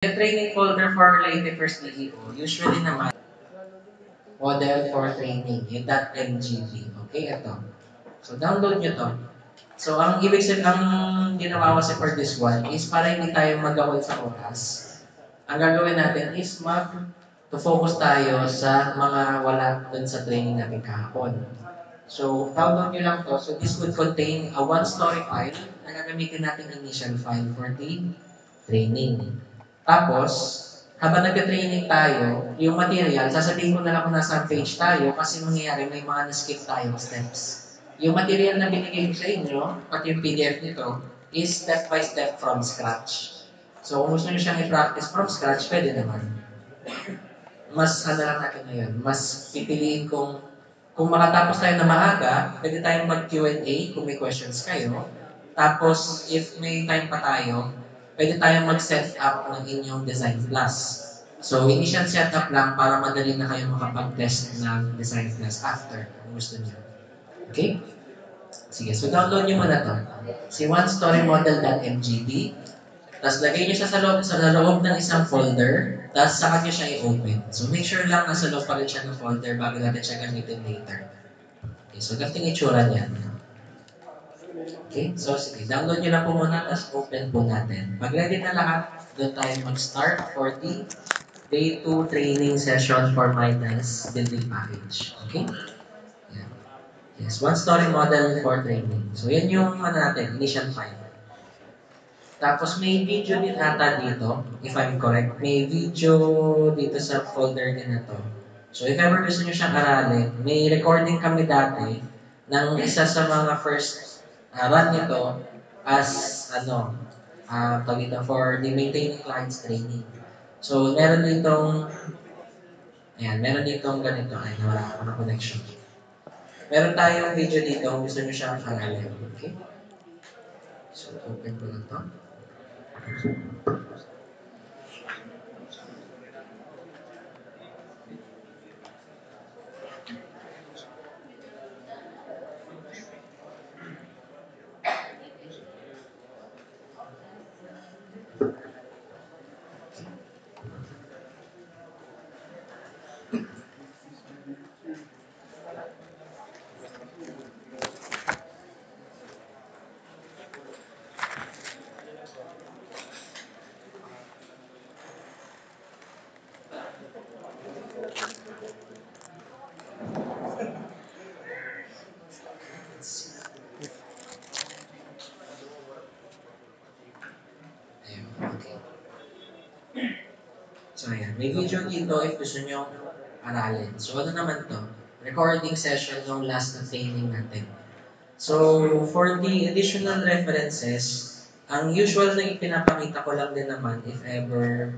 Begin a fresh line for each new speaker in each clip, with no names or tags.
The training folder for Leyte First EEO, usually naman, model for training, yung .mgb. Okay, ito. So, download nyo to. So, ang ibig sabihin, ang ginawa ko for this one is para hindi tayo mag-awal sa oras. Ang gagawin natin is to focus tayo sa mga wala dun sa training natin kahapon. So, download nyo lang to. So, this would contain a one-story file na gagamitin natin initial file for the training. Tapos, habang nag-training tayo, yung material, sasabihin ko na lang kung nasa page tayo kasi mangyayari may mga na-skip tayong steps. Yung material na binigay ko sa inyo, pati yung PDF nito, is step by step from scratch. So, kung gusto nyo siyang i-practice from scratch, pwede naman. Mas ano lang natin ngayon, mas pipiliin kung makatapos tayo na maaga, pwede tayong mag-Q&A kung may questions kayo. Tapos, if may time pa tayo, pwede tayong mag-set up ng inyong design class. So, initial setup lang para madali na kayo makapag-test ng design class after kung gusto niyo. Okay? Sige, so download nyo muna to. Si onestorymodel.mgb. Tapos lagay nyo siya sa loob ng isang folder. Tapos saka nyo siya i-open. So make sure lang nasa loob pa rin siya ng folder bago natin siya gamitin later. Okay, so ganito yung itsura niya. Okay, so sige, download nyo lang po muna, tapos open po natin. Pag ready na lahat, doon tayo mag-start for the Day 2 training session for Midas building package. Okay? Yeah. Yes, one story model for training. So yan yung natin, initial file. Tapos may video din ata dito, if I'm correct. May video dito sa folder din na to. So if ever gusto nyo siyang aralin, may recording kami dati ng isa sa mga first run nito as for the maintaining clients training. So meron ditong ganito. Ay, nawala ako ng connection. Meron tayong video dito kung gusto nyo siyang aralin. Okay? So open ko lang to. So, ayan. May video dito if gusto nyo aralin. So, ano naman to? Recording session ng last na training natin. So, for the additional references, ang usual na ipinapakita ko lang din naman, if ever,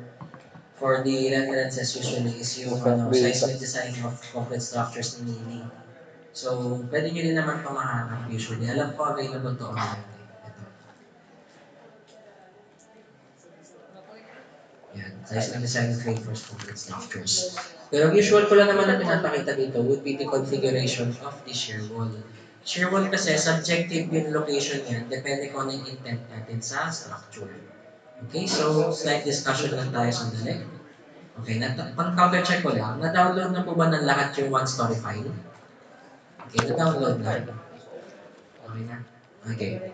for the references usually is yung seismic design of concrete structures ni Nini. So, pwede nyo din naman pamahanap usually. Alam ko available to online. Yan, seismic design of reinforced concrete structures. Pero usual ko lang naman na pinapakita dito would be the configuration of the shear wall. Shear wall kasi subjective yung location niya depende kung ano yung intent natin sa structure. Okay, so slight discussion lang tayo sa dali. Okay, pang-counter check ko lang, na-download na po ba ng lahat yung one-story file? Okay, na-download na. Okay na? Okay.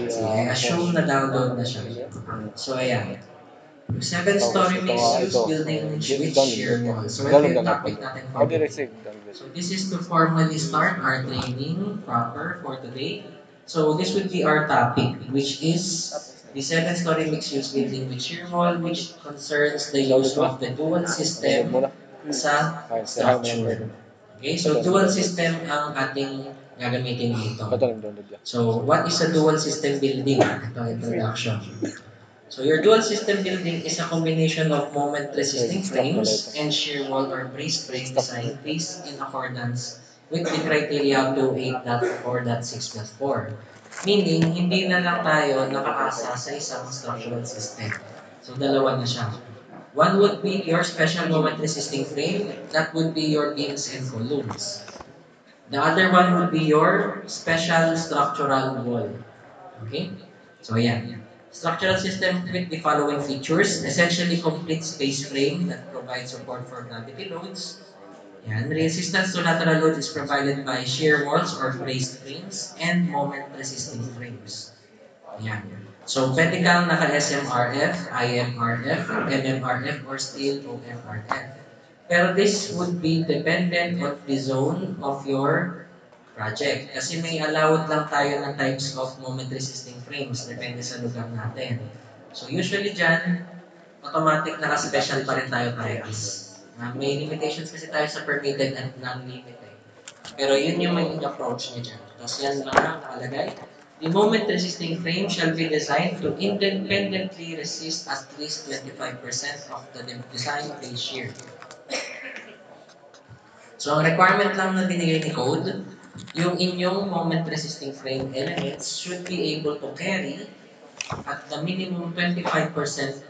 So, I assume na-download na siya. So, ayan. Yung 7-story mixed-use building with shear wall. So, ito yung topic natin for today. So, this is to formally start our training proper for today. So, this would be our topic, which is the 7-story mixed-use building with shear wall, which concerns the use of the dual system sa structure. Okay, so dual system ang ating gagamitin dito. So, what is a dual system building? Ito, introduction. So, your dual system building is a combination of moment-resisting frames and shear wall or brace frame design based in accordance with the criteria 28.4.6.4. Meaning, hindi na lang tayo nakaasa sa isang structural system. So, dalawa na siya. One would be your special moment-resisting frame. That would be your beams and columns. The other one would be your special structural wall. Okay? So, ayan. Structural system with the following features: essentially complete space frame that provides support for gravity loads. Yan. Resistance to lateral load is provided by shear walls or braced frames and moment-resisting frames. Yan. So, pwede kang naka-SMRF, IMRF, MMRF, or steel OMRF. Pero this would be dependent on the zone of your project. Kasi may allowed lang tayo ng types of moment-resisting frames depende sa lugar natin. So, usually dyan, automatic naka-special pa rin tayo parehas. May limitations kasi tayo sa permitted and non-limited. Pero yun yung maging approach niya dyan. Tapos yan lang ang nakalagay. The moment-resisting frame shall be designed to independently resist at least 25% of the design base shear. So, ang requirement lang na binigay ni code, yung inyong moment-resisting frame elements should be able to carry at the minimum 25%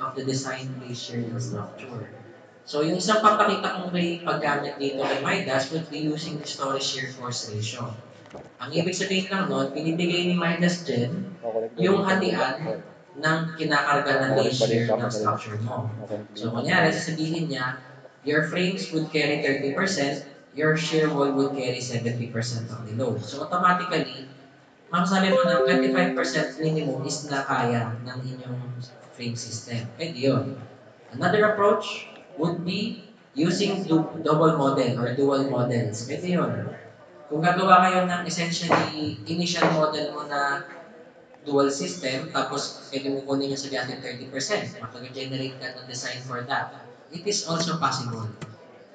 of the design base shear ng structure. So, yung isang papakita kong may paggamit dito kay Midas would be using the story shear force ratio. Ang ibig sabihin lang nun, binibigay ni Midas dyan yung hatian ng kinakarga ng base shear ng structure mo. So, kunyari, sasabihin niya, your frames would carry 30%, your shear wall would carry 70% of the load. So, automatically, sabi mo na 25% minimum is na kaya ng inyong frame system. Pwede yun. Another approach would be using double model or dual models. Pwede yun. Kung gagawa kayo ng essentially initial model mo na dual system, tapos pwede mo kunin yung sabi natin 30%, makag-generate ka ng design for that. It is also possible.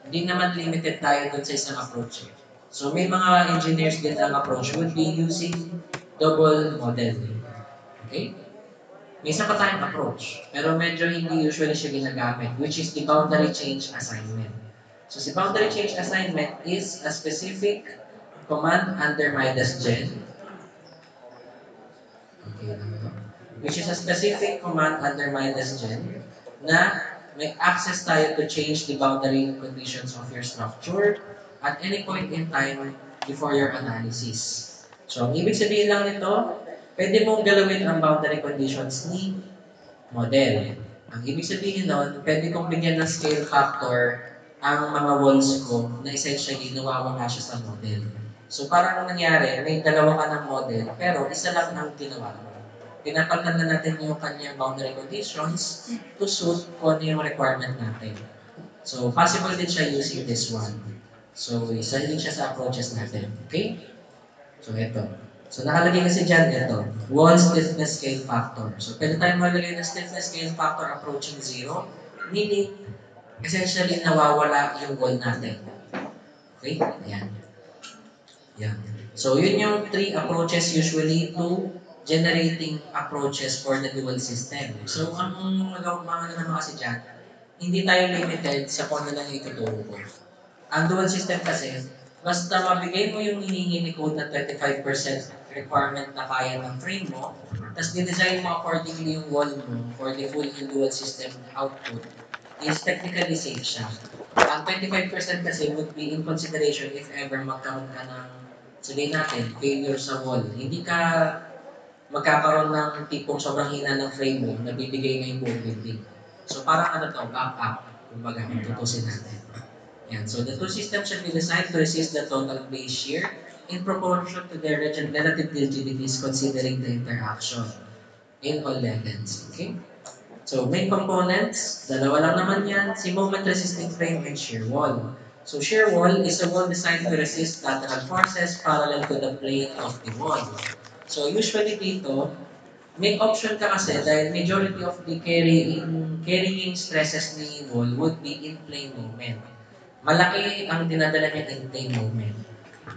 Hindi naman limited tayo dun sa isang approach. So may mga engineers din ang approach would be using double model. Okay? May isa pa tayong approach, pero medyo hindi usually siya ginagamit, which is the boundary change assignment. So si boundary change assignment is a specific command under Midas Gen. Okay, which is a specific command under Midas Gen na may access tayo to change the boundary conditions of your structure at any point in time before your analysis. So, ang ibig sabihin lang nito, pwede mong galawin ang boundary conditions ni model. Ang ibig sabihin nun, pwede kong bigyan ng scale factor ang mga walls ko na essentially nawawala siya sa model. So parang nangyari, may dalawa ka ng model, pero isa lang ang ginawa mo. Pinapalitan na natin yung kanyang boundary conditions to suit kung ano yung requirement natin. So possible din siya using this one. So isa din siya sa approaches natin. Okay? So ito. So nakalagay kasi dyan ito, wall stiffness scale factor. So pwede tayo maglagay ng stiffness scale factor approaching 0, meaning essentially nawawala yung wall natin. Okay? Ayan. Yan. So yun yung 3 approaches usually to generating approaches for the dual system. So ang mga naman kasi dyan, hindi tayo limited sa kung ano lang ituturo ko. Ang dual system kasi, basta mabigay mo yung hinihingi ni code na 25% requirement na kaya ng frame mo, tapos dinesign mo accordingly yung wall mo for the full dual system output, is technically safe siya. Ang 25% kasi would be in consideration if ever magkaroon ka ng, sabihin natin, failure sa wall. Hindi ka magkakaroon ng tipong sobrang hina ng frame mo na bibigay na yung buong building. So parang ano to, back up, kumbaga, tutusin natin. Yan. So the two systems should be designed to resist the total base shear in proportion to their relative rigidities considering the interaction in all levels. Okay? So main components, dalawa lang naman yan, si moment resisting frame and shear wall. So shear wall is a wall designed to resist lateral forces parallel to the plane of the wall. So usually dito, may option ka kasi dahil majority of the carrying stresses ni wall would be in plane moment. Malaki ang dinadala niya in plane moment.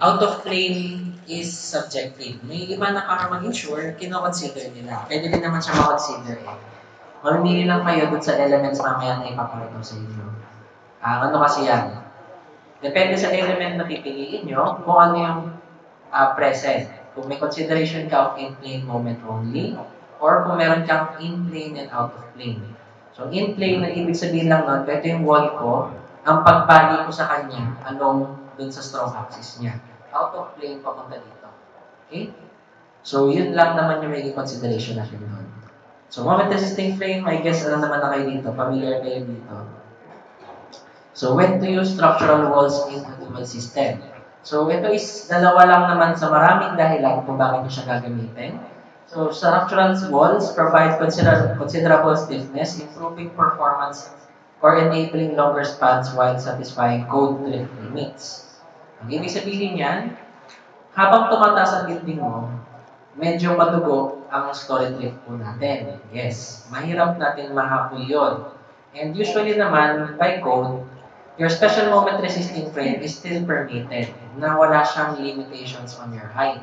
Out of plane is subjective. May iba na para maging sure, kino-consider nila. Pwede din naman siya ma-consider eh. Mamili lang kayo dun sa elements mamaya na ipapakita sa inyo. Ano kasi yan? Depende sa element na pipiliin nyo kung ano yung present. Kung may consideration ka of in-plane moment only, or kung meron kang in-plane and out of plane. So in-plane, na ibig sabihin lang nun, ito yung wall ko, ang pagbali ko sa kanya along dun sa strong axis niya. Out of plane, papunta dito. Okay? So yun lang naman yung may consideration natin doon. So, moment resisting frame, I guess alam naman na kayo dito, familiar kayo dito. So, when to use structural walls in a dual system. So, ito is dalawa lang naman sa maraming dahilan kung bakit nyo siya gagamitin. So, structural walls provide considerable stiffness, improving performance or enabling longer spans while satisfying code drift limits. Ang ibig sabihin yan, habang tumataas ang building mo, medyo madugo ang story drift po natin. Yes, mahirap natin mahabol yun. And usually naman, by code, your special moment resisting frame is still permitted na wala siyang limitations on your height.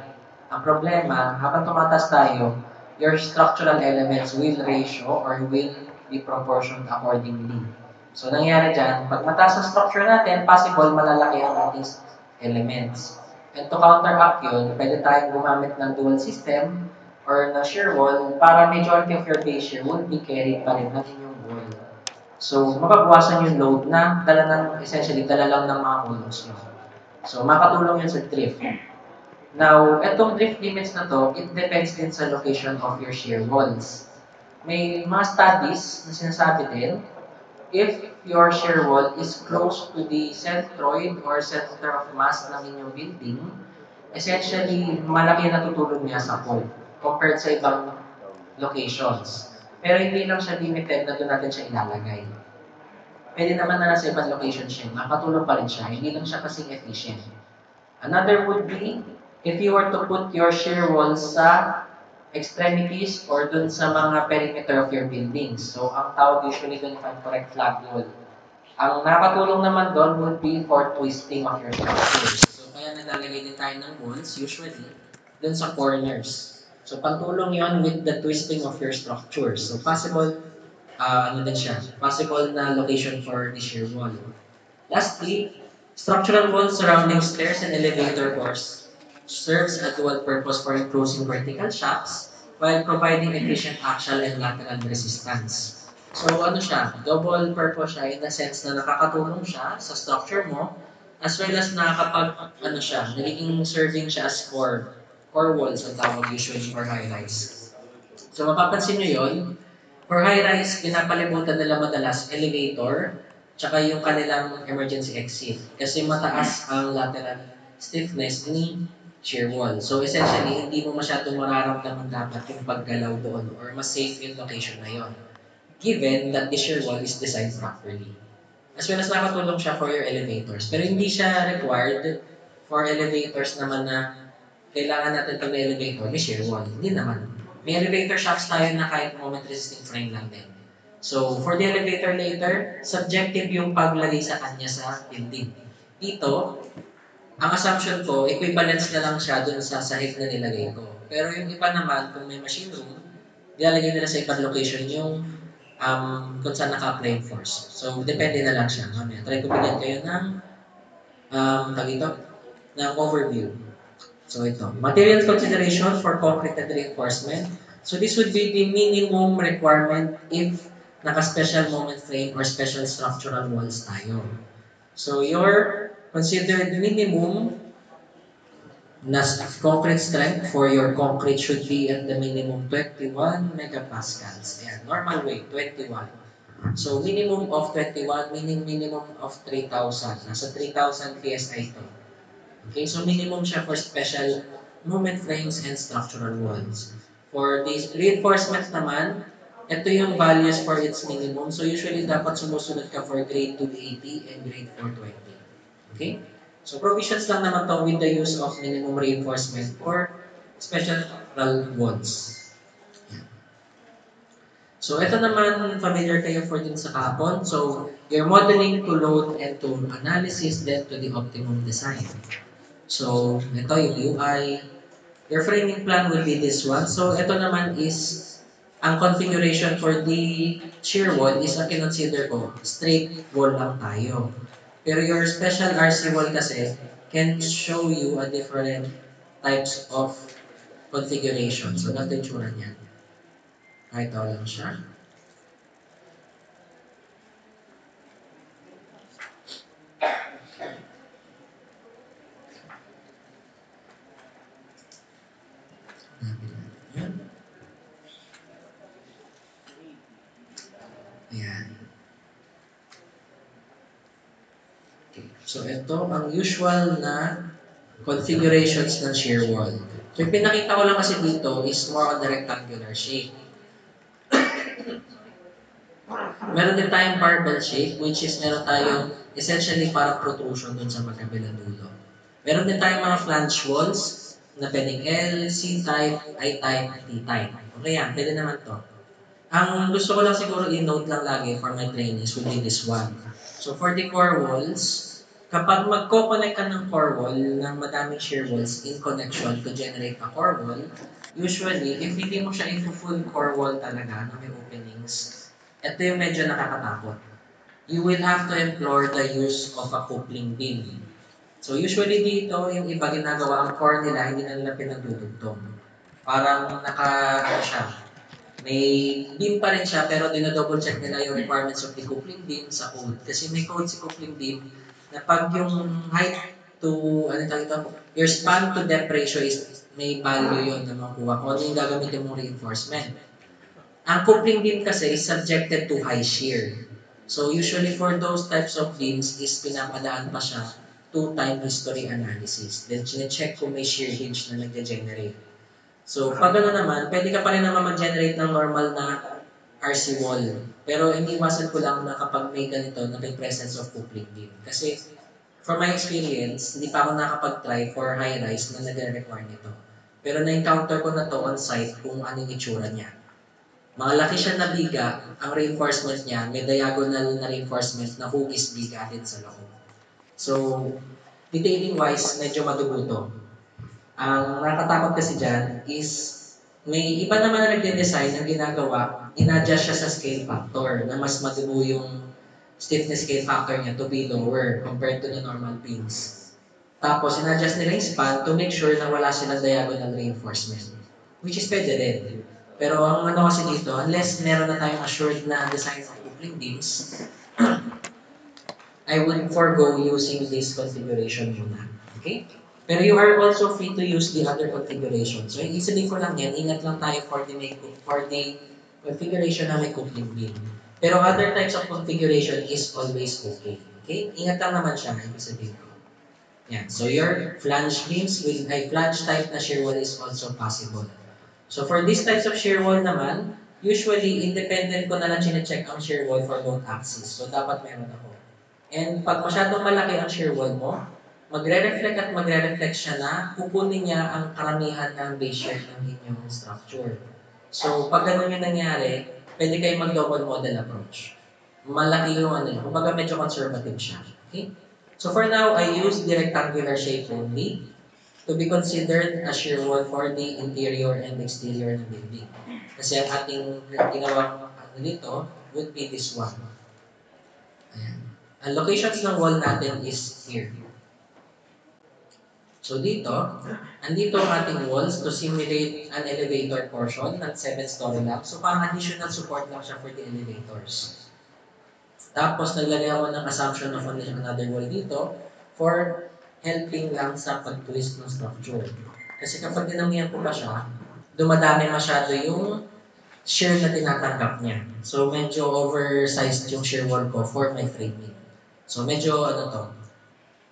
Ang problema, habang tumataas tayo, your structural elements will ratio or will be proportioned accordingly. So, nangyari dyan, pag mataas ang structure natin, possible malalaki ang ating elements. And to counteract yun, pwede tayong gumamit ng dual system or na shear wall para majority of your base shear will be carried pa rin ng inyong wall. So, mababawasan yung load na essentially, dala lang ng mga columns nyo. So, makatulong yun sa drift. Now, etong drift limits na to, it depends din sa location of your shear walls. May mga studies na sinasabi din, if your shear wall is close to the centroid or center of mass ng inyong building, essentially, malaki na tutulong niya sa code compared sa ibang locations. Pero hindi lang siya limited na doon natin siya ilalagay. Pwede naman na nasa ibang location siya, makatulong pa rin siya, hindi lang siya kasing efficient. Another would be, if you were to put your shear walls sa extremities or dun sa mga perimeter of your buildings. So, ang tawag usually dun, if I'm correct, flag wall. Ang nakatulong naman doon would be for twisting of your structures. So, kaya nalalagay din tayo ng walls, usually, dun sa corners. So, pantulong yon with the twisting of your structures. So, possible, ano din siya, possible na location for the shear wall. Lastly, structural walls surrounding stairs and elevator doors serves a dual purpose for enclosing vertical shafts while providing efficient axial and lateral resistance. So ano siya, double purpose siya in the sense na nakakatulong siya sa structure mo as well as nakakapag, ano siya, nagiging serving siya as core walls ang tawag usually for high-rise. So mapapansin nyo yun, for high-rise, pinapalibutan nila madalas elevator, tsaka yung kanilang emergency exit. Kasi mataas ang lateral stiffness ni shear wall. So essentially, hindi mo masyadong mararamdaman dapat yung paggalaw doon or mas safe yung location na yon, given that the shear wall is designed properly. As well as nakatulong siya for your elevators. Pero hindi siya required for elevators naman na kailangan natin pag elevator, may shear wall. Hindi naman. May elevator shafts tayo na kahit moment resisting frame lang din. So, for the elevator later, subjective yung paglagay sa kanya sa building. Dito, ang assumption ko, equivalence na lang siya dun sa sahig na nilagay ko. Pero yung iba naman, kung may machine room, nilalagay nila sa ibang location yung kung saan naka-apply yung force. So, depende na lang siya. Mamaya, try ko bigyan kayo ng ng overview. So, ito. Material consideration for concrete and reinforcement. So, this would be the minimum requirement if naka-special moment frame or special structural walls tayo. So, your considered minimum na concrete strength for your concrete should be at the minimum 21 megapascals. Ayan, normal weight, 21. So, minimum of 21, meaning minimum of 3,000. Nasa 3,000 PSI ito. Okay, so minimum siya for special moment frames and structural walls. For these reinforcements naman, ito yung values for its minimum. So, usually dapat sumusunod ka for grade 280 and grade 420. Okay? So, provisions lang naman to with the use of minimum reinforcement for special structural walls. So, ito naman, familiar kayo for din sa kahapon. So, you're modeling to load and to analysis then to the optimum design. So, ito yung UI. Your framing plan will be this one. So, ito naman is, ang configuration for the shear wall is ang kinonsider ko, straight wall lang tayo. Pero your special RC wall kasi can show you a different types of configuration. So, natin tsura niyan. Kahit lang siya. Okay. So ito ang usual na configurations ng shear wall. So yung pinakita ko lang kasi dito is more on the rectangular shape. Meron din tayong barbell shape, which is meron tayong essentially parang protrusion dun sa magkabilang dulo. Meron din tayong mga flange walls na pwedeng L, C-type, I-type, T-type. Okay yan, pwede naman to. Ang gusto ko lang siguro i-note lang lagi for my trainees would be this one. So for the core walls, kapag magko-connect ka ng core wall ng madaming shear walls in connection to generate a core wall, usually, if hindi mo siya into full core wall talaga na may openings, ito yung medyo nakakatakot. You will have to employ the use of a coupling beam. So usually dito, yung iba ginagawa ang core nila, hindi na nila pinagdudugtong. Parang ano siya, may beam pa rin siya, pero dinadouble check nila yung requirements of the coupling beam sa code. Kasi may code si coupling beam na pag yung height to, your span to depth ratio is may value yun na makuha. Kung ano yung gagamitin mong reinforcement. Ang coupling beam kasi is subjected to high shear. So usually for those types of beams is pinapadaan pa siya to time history analysis. Then check kung may shear hinge na nag-generate. So pag ano naman, pwede ka pa rin naman mag-generate ng normal na RC wall. Pero iniwasan ko lang na kapag may ganito na may presence of coupling beam. Kasi from my experience, hindi pa ako nakapag-try for high-rise na nag-require nito. Pero na-encounter ko na to on-site kung anong itsura niya. Malaki siya na biga, ang reinforcement niya, may diagonal na reinforcement na hugis biga din sa loob. So, detailing wise, medyo madugo to. Ang nakatakot kasi dyan is, may iba naman na nagde-design ng ginagawa, in-adjust siya sa scale factor na mas madugo yung stiffness scale factor niya to be lower compared to the normal pins. Tapos, in-adjust nila yung span to make sure na wala silang diagonal reinforcement. Which is pwede rin. Pero ang ano kasi dito, unless meron na tayong assured na design of coupling beams, I would forego using this configuration muna. Okay? Pero you are also free to use the other configuration. So, easily ko lang yan, ingat lang tayo for the configuration na may coupling beam. Pero other types of configuration is always okay. Okay? Ingat lang naman siya, ibig sabihin ko. Yan. So, your flange beams with a flange type na shear wall is also possible. So for these types of shear wall naman, usually independent ko na lang chinecheck ang shear wall for both axes. So dapat meron ako. And pag masyadong malaki ang shear wall mo, magre-reflect at magre-reflect siya na kukunin niya ang karamihan ng base shear ng inyong structure. So pag ganun yung nangyari, pwede kayo mag-double model approach. Malaki yung kumbaga medyo conservative siya. Okay? So for now, I use the rectangular shape only to be considered a shear wall for the interior and exterior ng building. Kasi ang ating ginawang dito would be this one. Ayan. Ang locations ng wall natin is here. So dito, andito ang ating walls to simulate an elevator portion ng 7-story lang. So parang additional support lang siya for the elevators. Tapos naglagay ako ng assumption of another wall dito for helping lang sa pag-twist ng structure. Kasi kapag dinamihan ko pa siya, dumadami masyado yung shear na tinatanggap niya. So medyo oversized yung shear wall ko for my framing. So medyo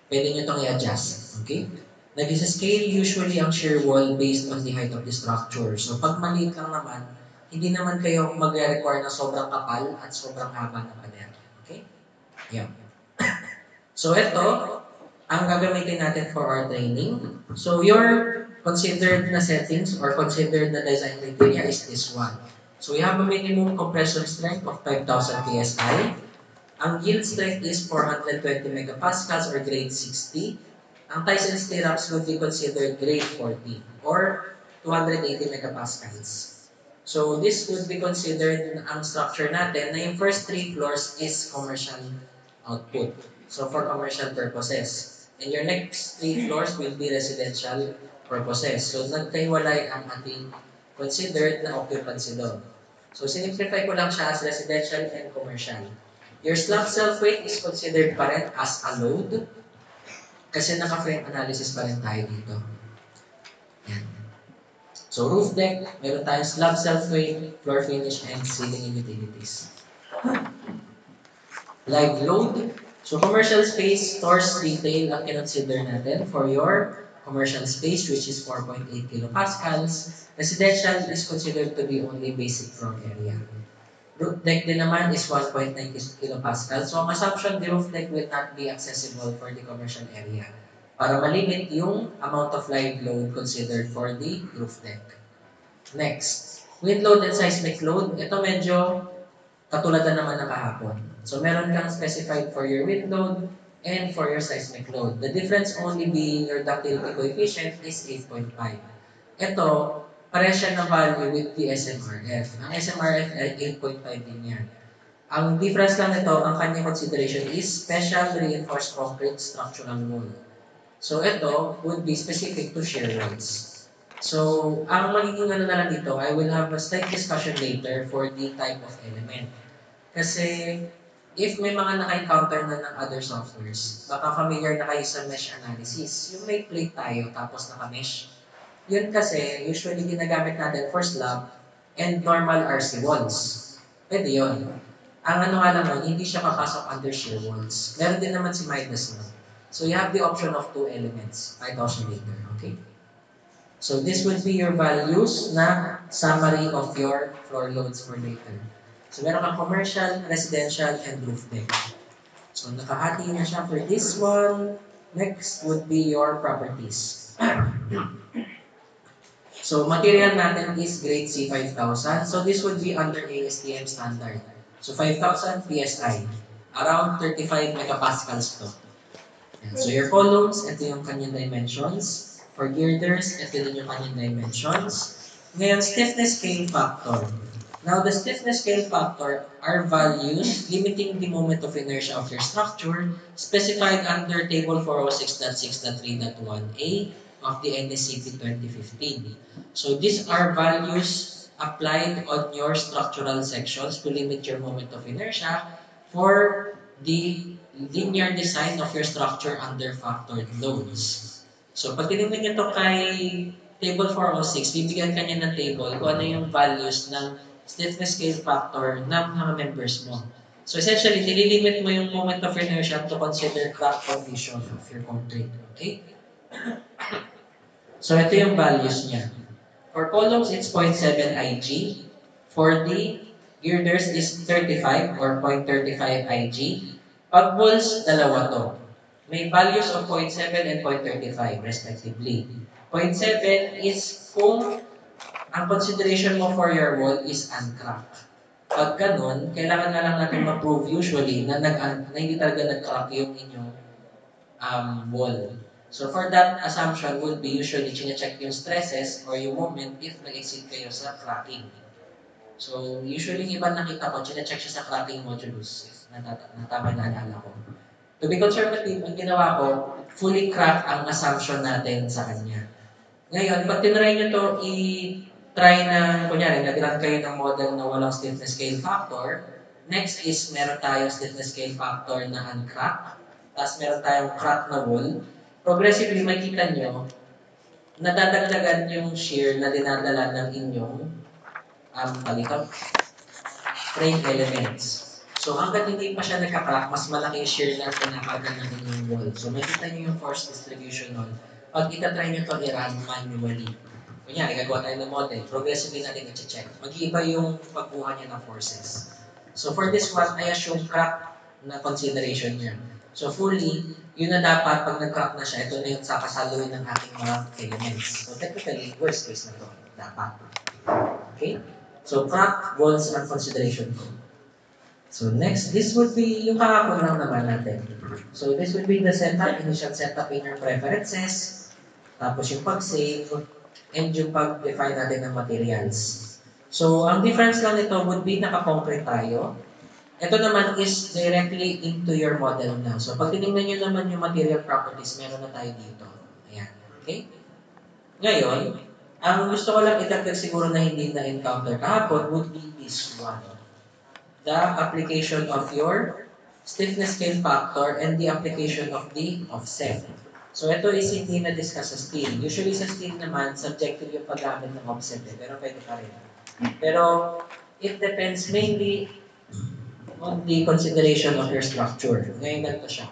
pwede nyo itong i-adjust. Okay? Nag-scale usually ang shear wall based on the height of the structure. So pag maliit lang naman, hindi naman kayo magre-require na sobrang kapal at sobrang haba ng pader. Okay? Yeah. So ito, ang gagamitin natin for our training. So your considered na settings or considered na design criteria is this one. So we have a minimum compression strength of 5,000 PSI. Ang yield strength is 420 megapascals or grade 60. Ang ties and stirrups would be considered grade 40 or 280 megapascals. So this would be considered ang structure natin na yung first 3 floors is commercial output. So for commercial purposes. And your next 3 floors will be residential purposes. So nagkaiwalay ang ating considered na occupancy doon. So sinimplify ko lang siya as residential and commercial. Your slab self-weight is considered pa rin as a load kasi naka-frame analysis pa rin tayo dito. Yan. So roof deck, meron tayong slab self-weight, floor finish, and ceiling and utilities. Live load, So commercial space stores retail ang kinonsider natin for your commercial space, which is 4.8 kilopascals. Residential is considered to be only basic floor area. Roof deck din naman is 1.9 kilopascal. So ang assumption, the roof deck will not be accessible for the commercial area para malimit yung amount of live load considered for the roof deck. Next, wind load and seismic load. Ito medyo katulad na naman ng kahapon. So meron kang specified for your wind load and for your seismic load. The difference only being your ductility coefficient is 8.5. Ito, pareha siya ng value with the SMRF. Ang SMRF ay 8.5 din yan. Ang difference lang nito, ang kanyang consideration is special reinforced concrete structural wall. So ito would be specific to shear walls. So, ang magiging ano na lang dito, I will have a slight discussion later for the type of element. Kasi, if may mga naka-encounter na ng other softwares, baka familiar na kayo sa mesh analysis. Yung may plate tayo, tapos naka-mesh. Yun kasi, usually ginagamit natin for slab and normal RC walls. Pwede yun. Ang ano nga lang nun, hindi siya papasok under shear walls. Meron din naman si Midas nun. So, you have the option of two elements. 5,000 later, okay? So, this would be your values na summary of your floor loads for later. So, meron kang commercial, residential, and roof deck. So, nakahati na siya for this one. Next would be your properties. So, material natin is grade C 5,000. So, this would be under ASTM standard. So, 5,000 PSI. Around 35 megapascals to. So, your columns, ito yung kanyang dimensions. For girders, ito din yung kanyang dimensions. Ngayon, stiffness scale factor. Now, the stiffness scale factor are values limiting the moment of inertia of your structure specified under Table 406.6.3.1a of the NSCP 2015. So, these are values applied on your structural sections to limit your moment of inertia for the linear design of your structure under factored loads. So, pag tinignan nyo ito kay table 406, bibigyan ka niya ng table kung ano yung values ng stiffness scale factor ng mga members mo. So, essentially, nililimit mo yung moment of inertia to consider crack condition of your concrete. Okay? So, ito yung values niya. For columns, it's 0.7 IG. For the girders is 35 or 0.35 IG. Pag walls, dalawa to. May values of 0.7 and 0.35 respectively. 0.7 is kung ang consideration mo for your wall is uncracked. Pag ganun, kailangan na lang natin ma-prove usually na hindi talaga nag-crack yung inyong wall. So for that, assumption would be usually chine-check yung stresses or yung moment if nag-exceed kayo sa cracking. So usually iba nakita ko, chine-check siya sa cracking modulus. Natama na alala ko. To be conservative, ang ginawa ko, fully crack ang assumption natin sa kanya. Ngayon, pag tinry nyo to, i-try na, kunyari, nag-run kayo ng model na walang stiffness scale factor. Next is, meron tayong stiffness scale factor na uncrack. Tapos meron tayong crack na wall. Progressively, makita nyo, nadadagdagan yung shear na dinadala ng inyong frame elements. So, hanggang hindi pa siya nagka-crack, mas malaki yung shear na pinapagan ng inyong wall. So, makita nyo yung force distribution nun. Pag itatry nyo ito i-run manually. Kunyari, gagawa tayo ng model. Progressively natin i-check. Mag-iiba yung pagbuha niya ng forces. So, for this one, I assume crack na consideration niya. So, fully, yun na dapat, pag nag-crack na siya, ito na yung sakasaluin ng ating mga elements. So, technically, worst case na ito. Dapat. Okay? So, crack, walls, and consideration ko. So next, this would be yung kahapon lang naman natin. So this would be the setup, initial setup in your preferences, tapos yung pag-save, and yung pag-define natin ng materials. So ang difference lang nito would be naka-concrete tayo. Ito naman is directly into your model now. So pag tinignan nyo naman yung material properties, meron na tayo dito. Ayan. Okay? Ngayon, ang gusto ko lang itagdag siguro na hindi na-encounter kahapon would be this one. The application of your stiffness scale factor and the application of the offset. So ito is hindi na-discuss sa steel. Usually sa steel naman, subjective yung paggamit ng offset pero pwede pa rin. Pero it depends mainly on the consideration of your structure. Ngayon ganito siya.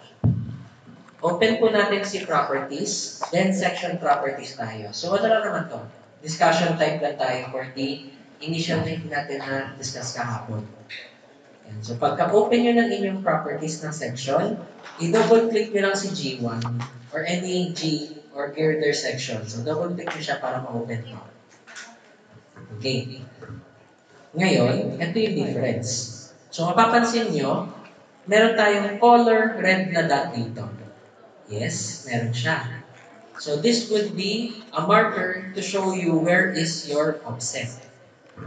Open po natin si properties, then section properties tayo. So ano lang naman to? Discussion type lang tayo for the initial link natin na discuss kahapon. Yan. So pagka-open nyo ng inyong properties ng section, i-double click nyo lang si G1 or any G or girder section. So double click nyo siya para ma-open to. Okay. Ngayon, ito yung difference. So mapapansin nyo, meron tayong color red na dot dito. Yes, meron siya. So this would be a marker to show you where is your offset.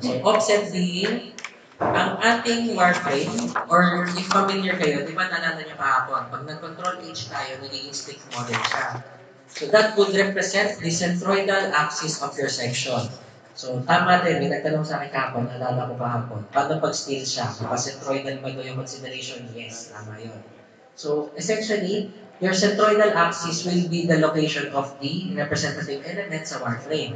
So offset being ang ating warframe, or if familiar kayo, di ba nalala niyo kahapon, pag nag-control H tayo, nagiging stick model siya. So that would represent the centroidal axis of your section. So tama din, may nagtanong sa akin kahapon, nalala ko kahapon, paano pag still siya? Centroidal ba ito yung consideration? Yes, tama yun. So essentially, your centroidal axis will be the location of the representative element sa warframe.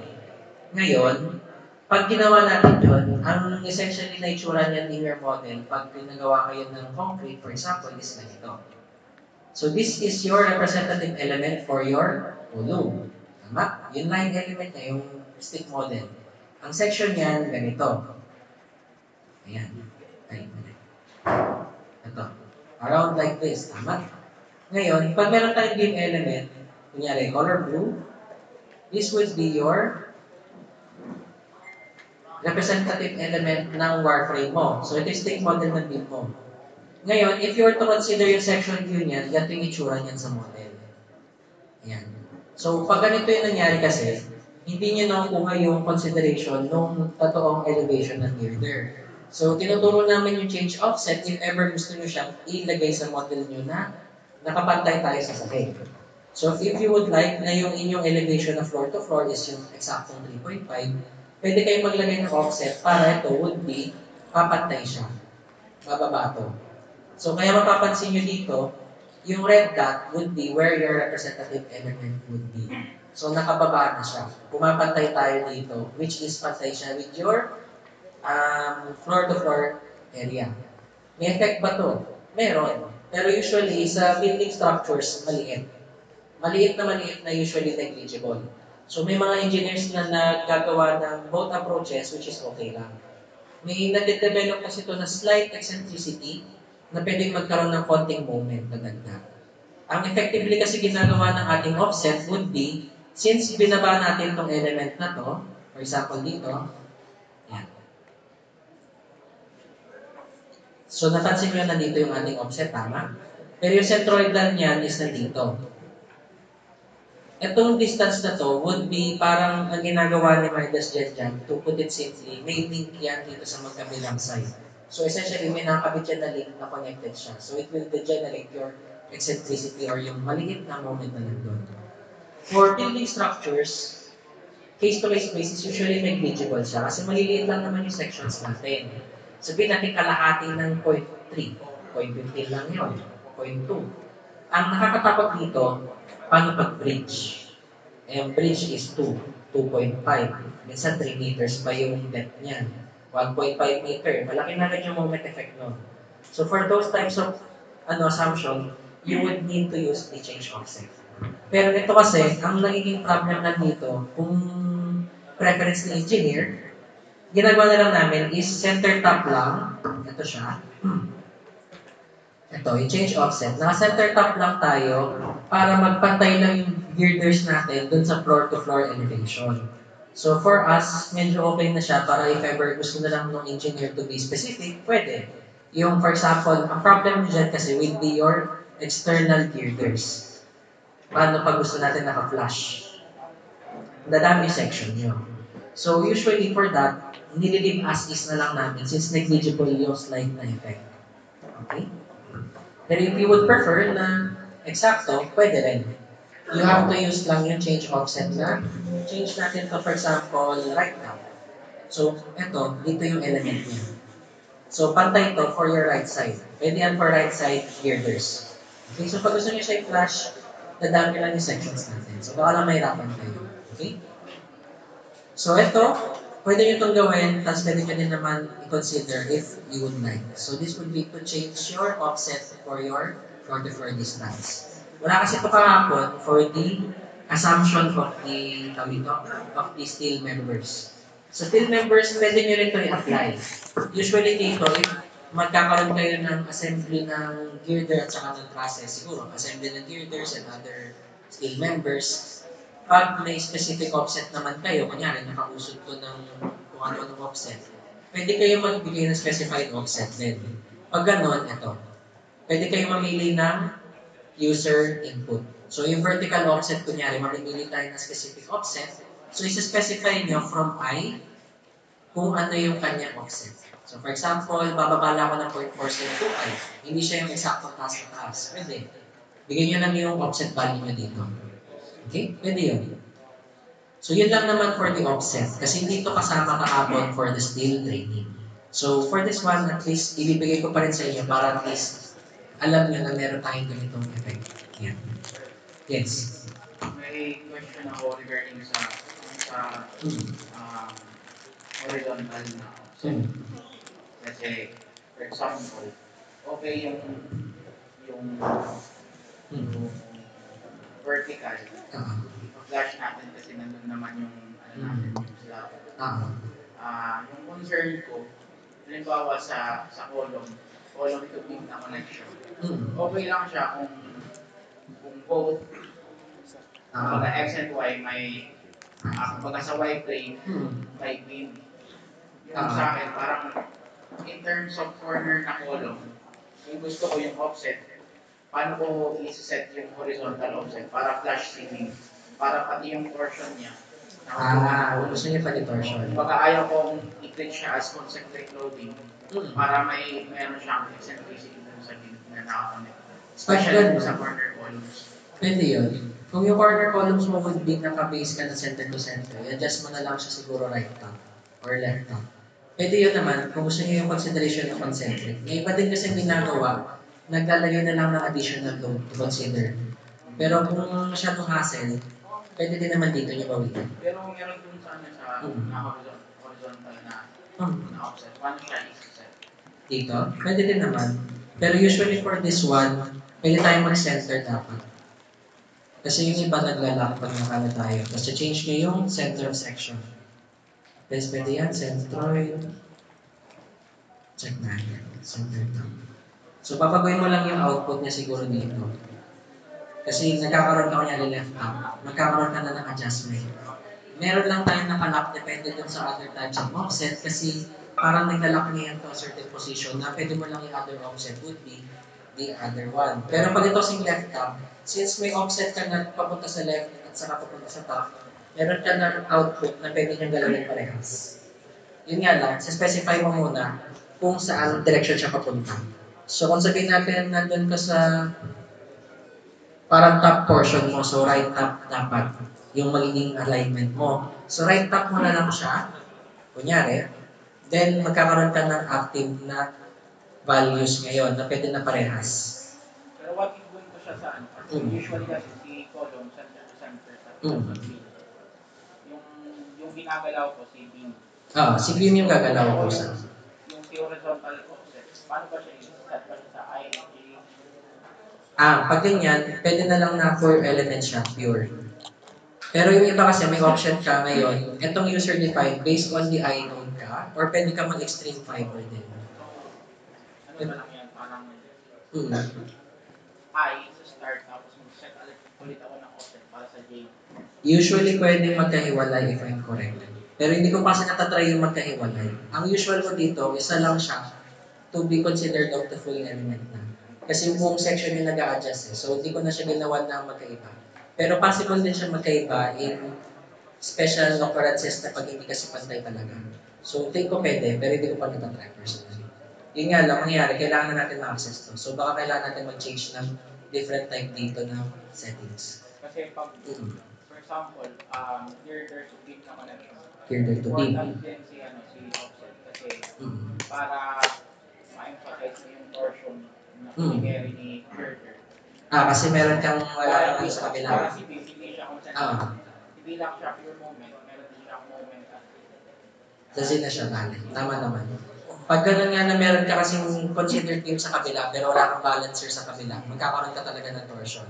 Ngayon, pag ginawa natin yun, ang essentially na itsura niyan in your model, pag pinagawa kayo ng concrete, for example, is ganito. So this is your representative element for your column. Tama? Yung line element niya, yung stick model. Ang section niyan, ganito. Ayan. Ay, ito. Around like this. Tama? Ngayon, pag meron tayong beam element, kunyari, color blue, this would be your representative element ng warframe mo. So, ito yung stick model ng beam mo. Ngayon, if you were to consider yung section view niyan, ganito yung itsura niyan sa model. Ayan. So, pag ganito yung nangyari kasi, hindi nyo nakukuha yung consideration ng totoong elevation ng girder. So, tinuturo namin yung change offset if ever gusto nyo siyang ilagay sa model nyo na nakapantay tayo sa sahig. So, if you would like na yung inyong elevation na floor to floor is yung eksaktong 3.5, pwede kayong maglagay ng offset para ito would be papantay siya. Bababa ito. So, kaya mapapansin nyo dito, yung red dot would be where your representative element would be. So, nakababa na siya. Pumapantay tayo dito, which is pantay siya with your floor-to-floor area. May effect ba to? Meron. Pero usually, sa building structures, maliit. Maliit na usually negligible. So, may mga engineers na nagagawa ng both approaches, which is okay lang. May nade-develop kasi ito na slight eccentricity na pwedeng magkaroon ng konting moment na dagdag. Ang effectively kasi ginagawa ng ating offset would be, since binaba natin itong element na to, for example dito, yan. So, napansin nyo na dito yung ating offset, tama? Pero yung centroidal niyan is nandito. Itong distance na to would be parang ang ginagawa ni Midas dyan, to put it simply, may link yan dito sa magkabilang side. So essentially, may nakakabit yan na link na connected siya. So it will degenerate your eccentricity or yung maliit na moment na nandun. For building structures, case-to-case basis, usually negligible siya kasi maliliit lang naman yung sections natin. Sabihin natin kalahati ng 0.3, 0.15 lang yun, 0.2. Ang nakakatakot dito, paano pag-bridge? Ang bridge is 2.5. Minsan 3 meters pa yung depth niyan. 1.5 meter. Malaki na rin yung moment effect nun. So for those types of assumption, you would need to use the change offset. Pero ito kasi, ang nagiging problem na dito, kung preference ni engineer, ginagawa na lang namin is center top lang. Ito siya. Ito, yung change offset. Naka-center top lang tayo para magpantay lang yung girders natin dun sa floor-to-floor elevation. So for us, medyo okay na siya para if ever gusto na lang ng engineer to be specific, pwede. Yung for example, ang problem dyan kasi will be your external girders. Paano pag gusto natin naka-flush? Dadami section nyo. So usually for that, nililib as is na lang namin since negligible yung slight na effect. Okay? Pero if you would prefer na eksakto, pwede rin. You have to use lang yung change offset na change natin to, for example, right now. So, eto, dito yung element niya. So, pantay to for your right side. Pwede yan for right side girders. Okay, so pag gusto nyo siya i-flash, dadami lang yung sections natin. So, baka lang mahirapan kayo. Okay? So, eto, pwede nyo itong gawin, tapos pwede ka din naman i-consider if you would like. So this would be to change your offset for your 44 distance. Wala kasi ito kahapon for the assumption of the, of the steel members. Sa steel members, pwede nyo rin ito i-apply. Usually dito, if magkakaroon kayo ng assembly ng girder at saka ng trusses, siguro, assembly ng girders and other steel members, pag may specific offset naman kayo, kunyari nakausod ko ng kung ano-anong offset, pwede kayo magbigay ng specified offset din. Pag ganon, ito. Pwede kayo mamili ng user input. So yung vertical offset, kunyari, mamimili tayo ng specific offset. So isa-specify nyo from I kung ano yung kanyang offset. So for example, bababala ko ng 0.47 to I. Hindi siya yung exact taas na taas. Pwede. Bigyan nyo lang yung offset value nyo dito. Okay? Pwede yun. So, yun lang naman for the offset. Kasi hindi ito kasama kahapon for the steel training. So, for this one, at least, ibibigay ko pa rin sa inyo para at least alam nyo na meron tayong ganitong effect. Yan. Yes.
May question ako regarding sa um, horizontal na offset. Kasi, for example, okay yung vertical. I-flash natin kasi nandun naman yung natin yung slab. Yung concern ko, halimbawa sa column to beam na connection. Okay lang siya kung both mga X and Y may kumbaga sa Y plane may beam. Yung sa akin, parang in terms of corner na column, yung gusto ko yung offset, paano ko i-set yung horizontal offset para flash ceiling, para pati yung torsion niya.
Gusto niya pa di torsion.
Baka ayaw kong i-treat siya as concentric loading para meron siyang eccentricity dun sa beam na nakakonect. Especially sa corner columns.
Pwede yun. Kung yung corner columns mo would be naka-base ka na center to center, adjust mo na lang siya siguro right top or left top. Pwede yun naman kung gusto niyo yung consideration ng concentric. Yung iba din kasi ginagawa, naglalagay na lang ng additional load to consider. Pero kung masyadong hassle, pwede din naman dito niyo bawiin.
Pero meron dun sa horizontal na offset. Paano siya i-set?
Dito? Pwede din naman. Pero usually for this one, pwede tayo mag-center dapat. Kasi yung iba naglalak pag nakala tayo. Kasi change nyo yung center of section. Then pwede yan, centroid. Check natin. Center top. So papagoyin mo lang yung output niya siguro dito. Kasi nagkakaroon ka kunyari left top. Magkakaroon ka na ng adjustment. Meron lang tayong nakalak depende dun sa other types of offset kasi parang naglalak niya yan to a certain position na pwede mo lang yung other offset would be the other one. Pero pag ito sing left top, since may offset ka na papunta sa left at saka papunta sa top, meron ka ng output na pwede niyang galawin parehas. Yun nga lang, specify mo muna kung saan direction siya papunta. So kung sabihin natin nandun ka sa parang top portion mo, so right top dapat yung magiging alignment mo. So right top mo na lang siya, kunyari, then magkakaroon ka ng active na values ngayon na pwede na parehas.
Pero what if going ko siya sa ano? Usually kasi si column, center to center, yung ginagalaw ko si beam.
Si beam yung gagalaw ko sa.
Yung si horizontal offset, paano ba siya i-set ba siya sa I, J?
Pag ganyan, pwede na lang na 4 element siya, pure. Pero yung iba kasi may option ka ngayon, itong user-defined based on the I node ka, or pwede ka mag-extreme fiber din.
Ano ba lang yan? Parang I sa start, tapos mag-set ulit ako ng offset para sa J.
Usually, pwede magkahiwalay if I'm correct. Pero hindi ko kasi natatry yung magkahiwalay. Ang usual ko dito, isa lang siya to be considered of the full element na. Kasi yung buong section yung nag-a-adjust So, hindi ko na siya ginawa na magkaiba. Pero possible din siya magkaiba in special occurrences na pag hindi kasi pantay talaga. So, think ko pwede, pero hindi ko pa natatry personally. Yun nga lang, mangyayari, kailangan na natin ma-access to. So, baka kailangan natin mag-change ng different type dito ng settings.
Kasi pag, for example, girder to beam na connection.
Girder to beam.
Important din si offset kasi para ma-emphasize mo yung torsion na pinigeri ni girder.
Kasi meron kang wala kang sa kabila.
Para si beam, hindi siya concentric. Hindi lang siya pure moment, meron din siyang moment.
Sa Z na siya, bale. Tama naman. Pag ganun nga na meron ka kasing considered team sa kabila, pero wala kang balancer sa kabila, magkakaroon ka talaga ng torsion.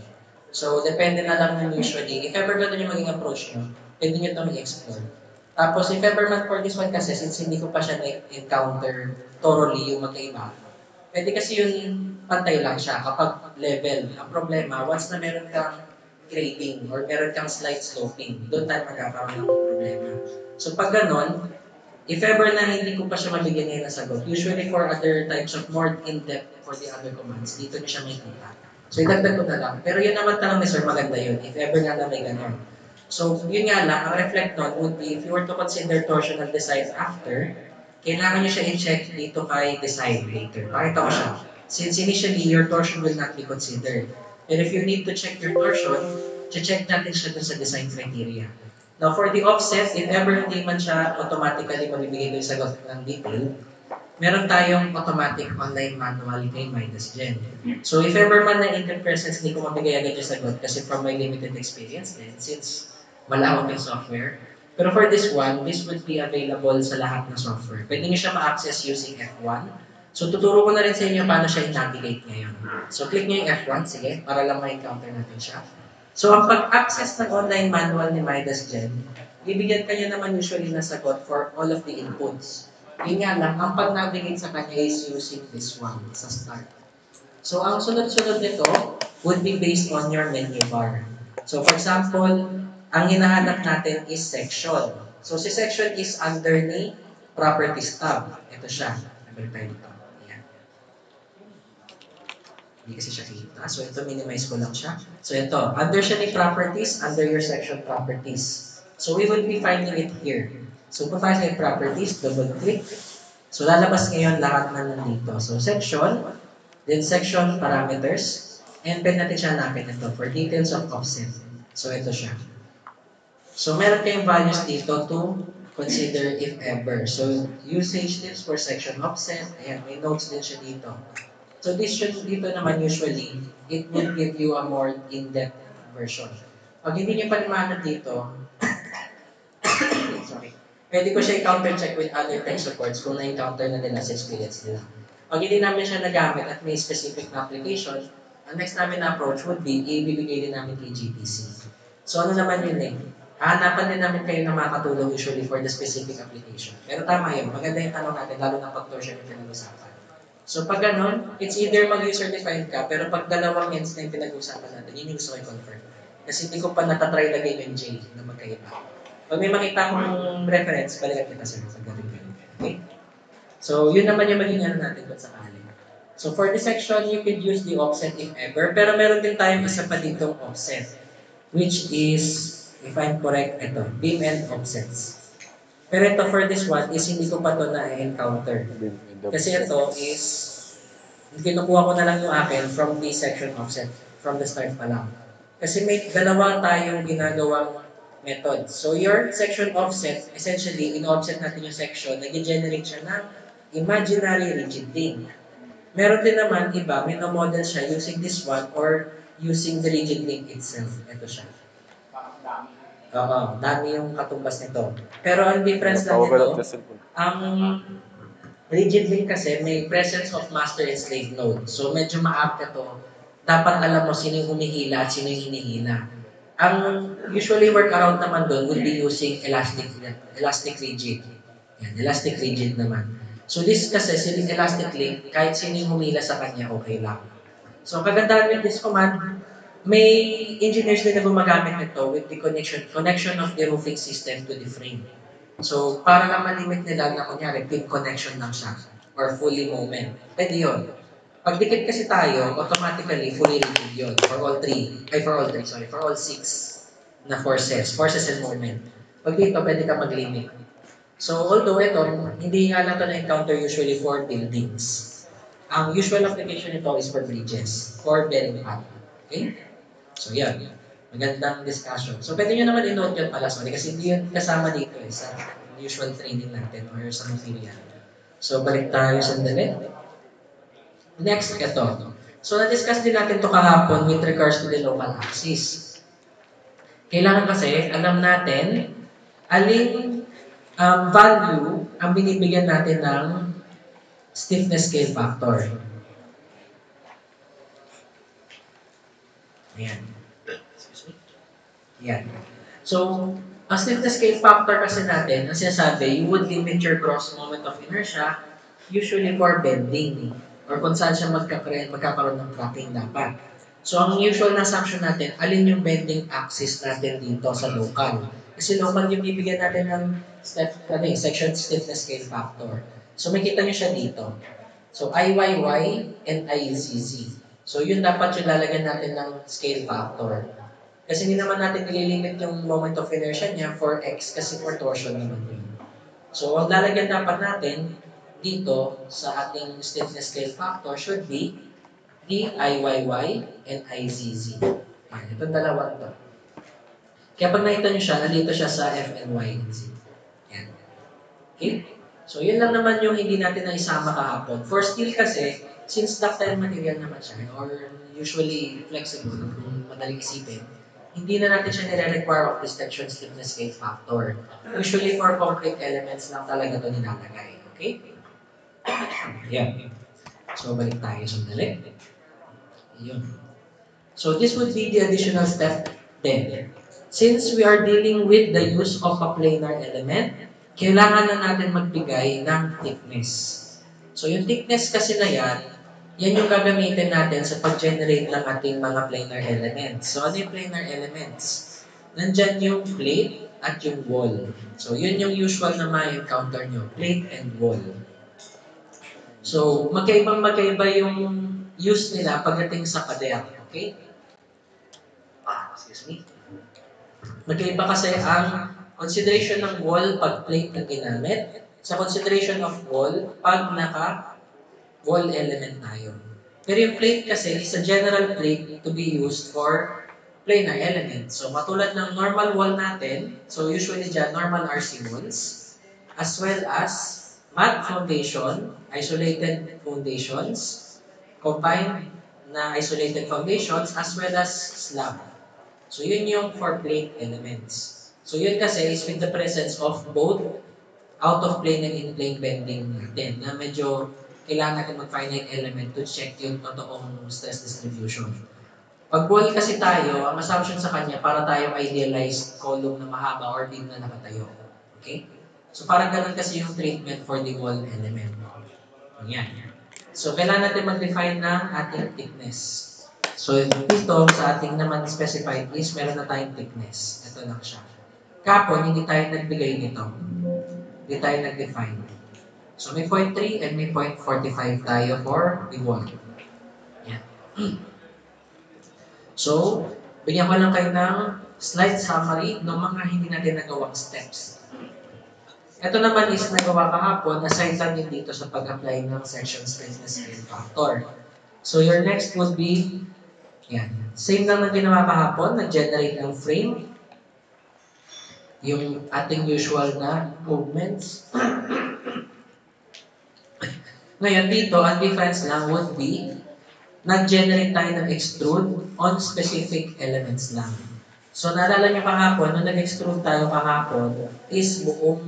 So, depende na lang yun usually. If ever ganun yung maging approach nyo, pwede nyo itong i-explore. Tapos, if ever man for this one kasi, since hindi ko pa siya na-encounter thoroughly yung magkaiba, pwede kasi yun pantay lang siya kapag level. Ang problema, once na meron kang grading or meron kang slight sloping, doon tayo magkakaroon ng problema. So, pag ganon, if ever na hindi ko pa siya mabigyan ngayon ng sagot, usually for other types of more in-depth for the other commands, dito niya siya makikita. So, idagdag ko na lang. Pero yun naman tanong ni Sir, maganda yun. If ever nga na may ganon. So, yun nga lang, ang reflect nun would be, if you were to consider torsional design after, kailangan nyo siya i-check dito kay design later. Pakita ko siya. Since initially, your torsion will not be considered. And if you need to check your torsion, check natin siya dun sa design criteria. Now, for the offset, if ever hindi man siya automatically mabibigay doon sa sagot ng detail, meron tayong automatic online manual kay Midas Gen. So, if ever man na in the presence, hindi ko mabigay agad yung sagot kasi from my limited experience din, since malawak yung software. Pero for this one, this would be available sa lahat ng software. Pwede nyo siya ma-access using F1. So, tuturo ko na rin sa inyo paano siya i-navigate ngayon. So, click nyo yung F1, sige, para lang ma-encounter natin siya. So, ang pag-access ng online manual ni Midas Gen, bibigyan kanya naman usually na sagot for all of the inputs. Yun nga lang, ang pag-navigate sa kanya is using this one sa start. So, ang sunod-sunod nito would be based on your menu bar. So, for example, ang hinahanap natin is section. So, si section is under ni properties tab. Ito siya. Nabalik tayo dito. Ayan. Hindi kasi siya kita. So, ito, minimize ko lang siya. So, ito. Under siya ni properties, under your section properties. So, we will be finding it here. So, punta tayo sa properties, double-click. So, lalabas ngayon lahat na nandito. So, section, then section parameters, and pwede natin siya hanapin ito for details of offset. So, ito siya. So, meron kayong values dito to consider if ever. So, usage tips for section offset. Ayan, may notes din siya dito. So, dito naman usually, it will give you a more in-depth version. Pag hindi nyo pa naman dito, sorry, pwede ko siya i-counter-check with other tech supports kung na-encounter na nila sa experience nila. Pag hindi namin siya nagamit at may specific na application, ang next namin na approach would be, ibibigay din namin kay GTC. So ano naman yun eh? Hahanapan din namin kayo na makatulong usually for the specific application. Pero tama yun, maganda yung tanong natin, lalo na pag torsion yung pinag-usapan. So pag ganun, it's either mag-user-defined ka, pero pag dalawang ends na yung pinag-usapan natin, yun yung gusto ko i-confirm. Kasi hindi ko pa natatry lagay yung J na magkaiba. Pag may makita akong reference, balikan kita sa pagdating. Okay? So, yun naman yung maging ano natin kung sakali. So, for this section, you could use the offset if ever. Pero meron din tayong isa pa ditong offset. Which is, if I'm correct, ito, beam and offsets. Pero ito, for this one, is hindi ko pa ito na-encounter. Kasi ito is, kinukuha ko na lang yung akin from the section offset, from the start pa lang. Kasi may dalawa tayong ginagawang method. So, your section offset, essentially, in-offset natin yung section, nag-generate siya ng imaginary rigid link. Meron din naman iba, may no-model siya using this one or using the rigid link itself. Ito siya. Oo, dami yung katumbas nito. Pero ang difference lang nito, ang rigid link kasi may presence of master and slave node. So, medyo ma-apt ito. Dapat alam mo sino yung humihila at sino yung hinihila. Ang usually workaround naman doon would be using elastic rigid. Yan, elastic rigid naman. So this kasi, siling elastic link, kahit sino yung humila sa kanya, okay lang. So kagandahan with this command, may engineers din na gumagamit nito with the connection of the roofing system to the frame. So para na malimit nila na kunyari, pin connection lang siya or fully moment. Pwede yun. Pag dikit kasi tayo, automatically fully rigid yun for all six na forces and moment. Pag dito, pwede ka mag-limit. So, although ito, hindi nga lang ito na-encounter usually for buildings. Ang usual application nito is for bridges, for bearing path. Okay? So, yan. Magandang discussion. So, pwede nyo naman i-note yun pala, sorry, kasi hindi yun kasama dito sa usual training natin or sa material. So, balik tayo sandali. Next, ito. So, na-discuss din natin ito kahapon with regards to the local axis. Kailangan kasi, alam natin, aling value ang binibigyan natin ng stiffness scale factor. Ayan. Ayan. So, ang stiffness scale factor kasi natin, ang sinasabi, you would limit your gross moment of inertia usually for bending or kung saan siya magkakaroon ng cracking dapat. So, ang usual na assumption natin, alin yung bending axis natin dito sa local. Kasi local yung bibigyan natin ng section stiffness scale factor. So, makita nyo siya dito. So, IYY and IZZ. So, yun dapat yung lalagyan natin ng scale factor. Kasi hindi naman natin nililimit yung moment of inertia niya for X kasi for torsion naman yun. So, ang lalagyan dapat natin dito sa ating stiffness scale factor should be the IYY and IZZ. Ayan, itong dalawa ito. Kaya pag nakita nyo siya, nandito siya sa F and Y and Z. Ayan. Okay? So, yun lang naman yung hindi natin naisama kahapon. For steel kasi, since ductile material naman siya, or usually flexible, kung madaling isipin, hindi na natin siya nire-require of this tension stiffness scale factor. Usually for concrete elements lang talaga ito nilalagay. Okay? Yan. So, balik tayo sandali. Yun. So, this would be the additional step then. Since we are dealing with the use of a planar element, kailangan na natin magbigay ng thickness. So, yung thickness kasi na yan yung gagamitin natin sa pag-generate ng ating mga planar elements. So, ano yung planar elements? Nandyan yung plate at yung wall. So, yun yung usual na ma-encounter nyo, plate and wall. So, magkaiba yung use nila pagdating sa pader. Okay? Excuse me. Magkaiba kasi ang consideration ng wall pag plate na ginamit sa consideration of wall pag naka-wall element tayo. Pero yung plate kasi is a general plate to be used for planar element. So, matulad ng normal wall natin, so usually dyan, normal RC walls, as well as mat foundation, isolated foundations, combined na isolated foundations, as well as slab. So, yun yung for plate elements. So, yun kasi is with the presence of both out-of-plane and in-plane bending natin na medyo kailangan natin mag-finite element to check yung totoong stress distribution. Pag wall kasi tayo, ang assumption sa kanya para tayo idealized column na mahaba or beam na nakatayo. Okay? So, parang ganun kasi yung treatment for the wall element. Yan. So, kailangan natin mag-define ng ating thickness. So, dito sa ating naman specified is meron na tayong thickness. Ito lang siya. Kapon, hindi tayo nagbigay nito. Hindi tayo nag-define. So, may 0.3 and may 0.45 tayo for the wall. Yan. So, bigyan ko lang kayo ng slight summary ng mga hindi natin nagawang steps. Ito naman is nagawa kahapon, aside lang din dito sa pag-apply ng section stiffness scale factor. So, your next would be, yan. Same lang na ginawa kahapon, nag-generate ng frame. Yung ating usual na movements. Ngayon dito, ang difference lang would be, nag-generate tayo ng extrude on specific elements lang. So, naalala nyo kahapon, nung nag-extrude tayo kahapon, is buong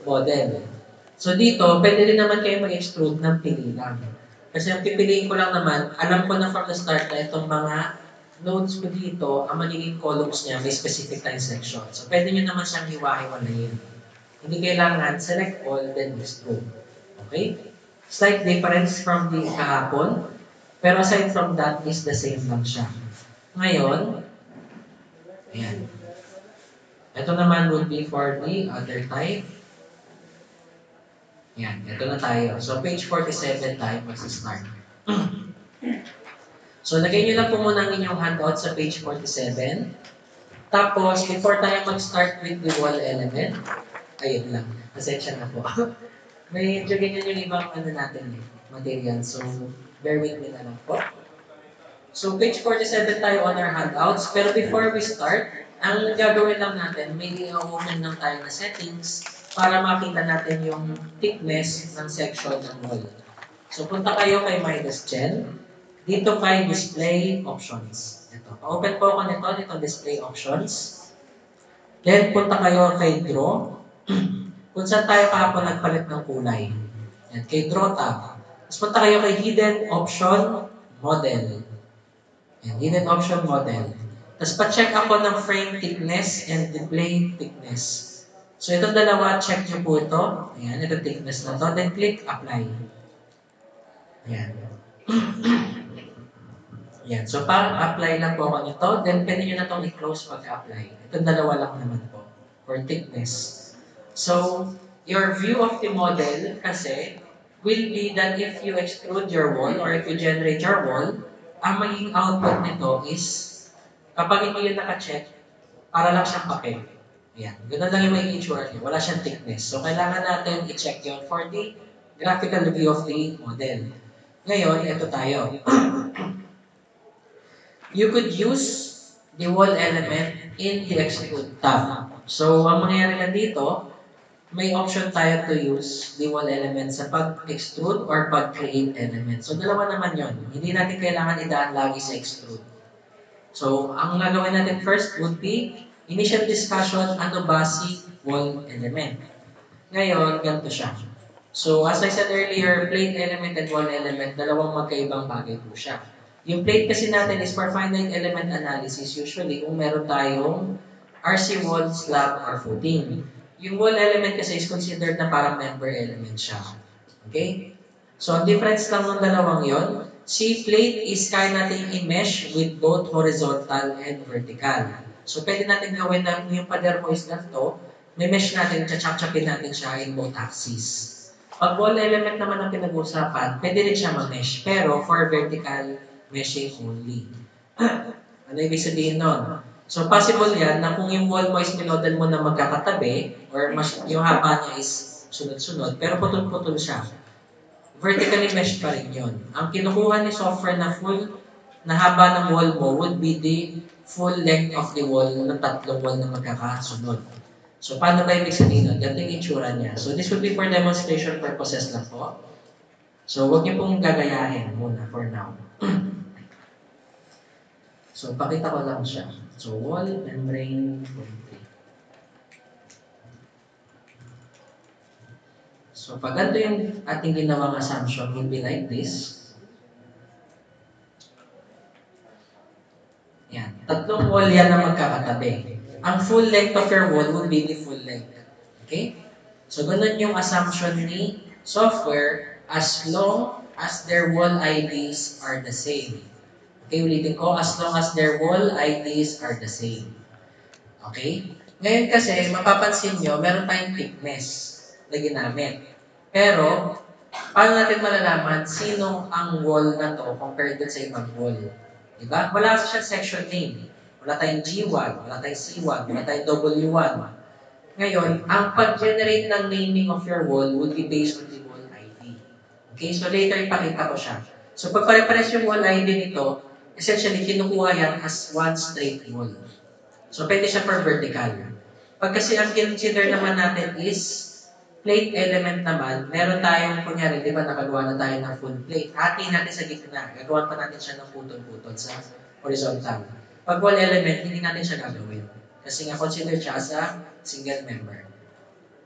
model. So, dito, pwede rin naman kayo mag-extrude ng pili lang. Kasi ang pipiliin ko lang naman, alam ko na from the start na itong mga nodes ko dito, ang magiging columns niya may specific time section. So, pwede nyo naman siyang hiwa-hiwalayin. Hindi kailangan select all, then extrude. Okay? Slight difference from the kahapon, pero aside from that is the same lang siya. Ngayon, ayan. Ito naman would be for the other type. Yan, ito na tayo. So, page 47 tayo mag-start. So, lagay nyo lang po muna ang inyong handout sa page 47. Tapos, before tayo mag-start with the wall element, ayun lang. Pasensya na po. Medyo ganyan yung ibang natin material. So, bear with me na lang po. So, page 47 tayo on our handouts. Pero before we start, ang gagawin lang natin, may i-open lang tayo na settings para makita natin yung thickness ng section ng wall. So, punta kayo kay -gen. Dito kay display options. Ito. Pa-open po ako nito display options. Then, punta kayo kay draw. kung saan tayo kahapon nagpalit ng kulay. Yan, kay Draw tab. Tapos punta kayo kay Hidden Option Model. Yan, Hidden Option Model. Tapos pa-check ako ng frame thickness and display thickness. So itong dalawa, check nyo po ito. Ayan, ito thickness na to. Then click Apply. Ayan. Yan. So, apply lang po ako nito. Then, pwede nyo na itong i-close pag-apply. Itong dalawa lang naman po for thickness. So, your view of the model kasi will be that if you extrude your wall or if you generate your wall, ang magiging output nito is kapag hindi yun naka-check, para lang siyang papel. Yan. Ganun lang yung may itsura niya. Wala siyang thickness. So, kailangan natin i-check yun for the graphical view of the model. Ngayon, ito tayo. You could use the wall element in the extrude tab. So, ang mangyayari lang dito, may option tayo to use the wall element sa pag-extrude or pag-create element. So, dalawa naman yon. Hindi natin kailangan idaan lagi sa extrude. So, ang gagawin natin first would be initial discussion, ano ba si wall element. Ngayon, ganito siya. So, as I said earlier, plate element and wall element, dalawang magkaibang bagay po siya. Yung plate kasi natin is for finite element analysis, usually kung meron tayong RC wall, slab, or footing. Yung wall element kasi is considered na parang member element siya. Okay? So, ang difference lang ng dalawang yon, si plate is kaya natin i-mesh with both horizontal and vertical. So, pwede natin gawin na yung pader mo is ganito, may mesh natin, tsatsapin natin siya in both axes. Pag wall element naman ang pinag-uusapan, pwede rin siya ma-mesh, pero for vertical meshing only. Ano ibig sabihin nun? So, possible yan na kung yung wall mo is minodel mo na magkakatabi, or yung haba niya is sunod-sunod, pero putol-putol siya. Vertically meshed pa rin yun. Ang kinukuha ni software na full na haba ng wall mo would be the full length of the wall ng tatlong wall na magkakasunod. So, paano ba ibig sabihin nun? Ganito yung itsura niya. So, this would be for demonstration purposes lang po. So, huwag niyo pong gagayahin muna for now. So, pakita ko lang siya. So, wall, membrane, poetry. So, pag ganito yung ating ginawang assumption, will be like this. Yan. Tatlong wall yan na magkakatabi. Ang full length of your wall will be the full length. Okay? So, ganun yung assumption ni software as long as their wall IDs are the same. Okay, ulitin ko, as long as their wall IDs are the same. Okay? Ngayon kasi, mapapansin nyo, meron tayong thickness na ginamit. Pero, paano natin malalaman sino ang wall na to compared sa ibang wall? Diba? Wala siyang section name. Wala tayong G1, wala tayong C1, wala tayong W1. Ngayon, ang pag-generate ng naming of your wall would be based on the wall ID. Okay, so later ipakita ko siya. So pag pare-pares yung wall ID nito, essentially kinukuha yan as one straight wall. So pwede siya for vertical. Pag kasi ang consider naman natin is plate element naman, meron tayong, kunyari, di ba nakagawa na tayo ng full plate. Hati natin sa gitna, gagawa pa natin siya ng putol-putol sa horizontal. Pag wall element, hindi natin siya gagawin. Kasi nga consider siya as a single member.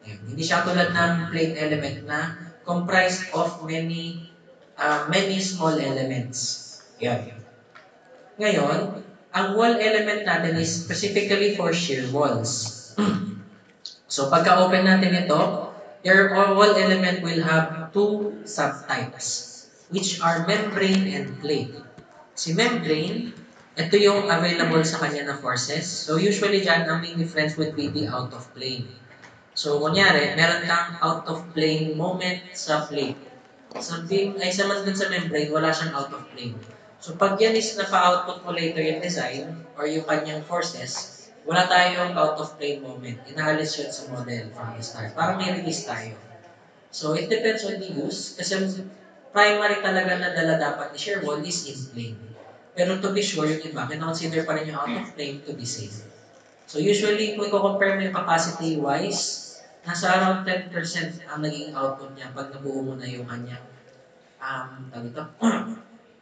Ayan. Hindi siya tulad ng plate element na comprised of many small elements. Yan. Ngayon, ang wall element natin is specifically for shear walls. So, pagka-open natin ito, your wall element will have two subtypes, which are membrane and plate. Si membrane, ito yung available sa kanya na forces. So, usually dyan, ang main difference would be the out of plane. So, kunyari, meron kang out of plane moment sa plate. Sa naman dun sa membrane, wala siyang out of plane. So, pag yan is napa-output mo later yung design or yung kanyang forces, wala tayong out of plane moment. Inaalis yun sa model from the start. Parang may release tayo. So, it depends on the use. Kasi primary talaga na dala dapat ni shear wall is in plane. Pero to be sure, yung iba, kina-consider pa rin yung out of plane to be safe. So, usually, kung i-compare mo yung capacity-wise, nasa around 10% ang naging output niya pag nabuo mo na yung kanyang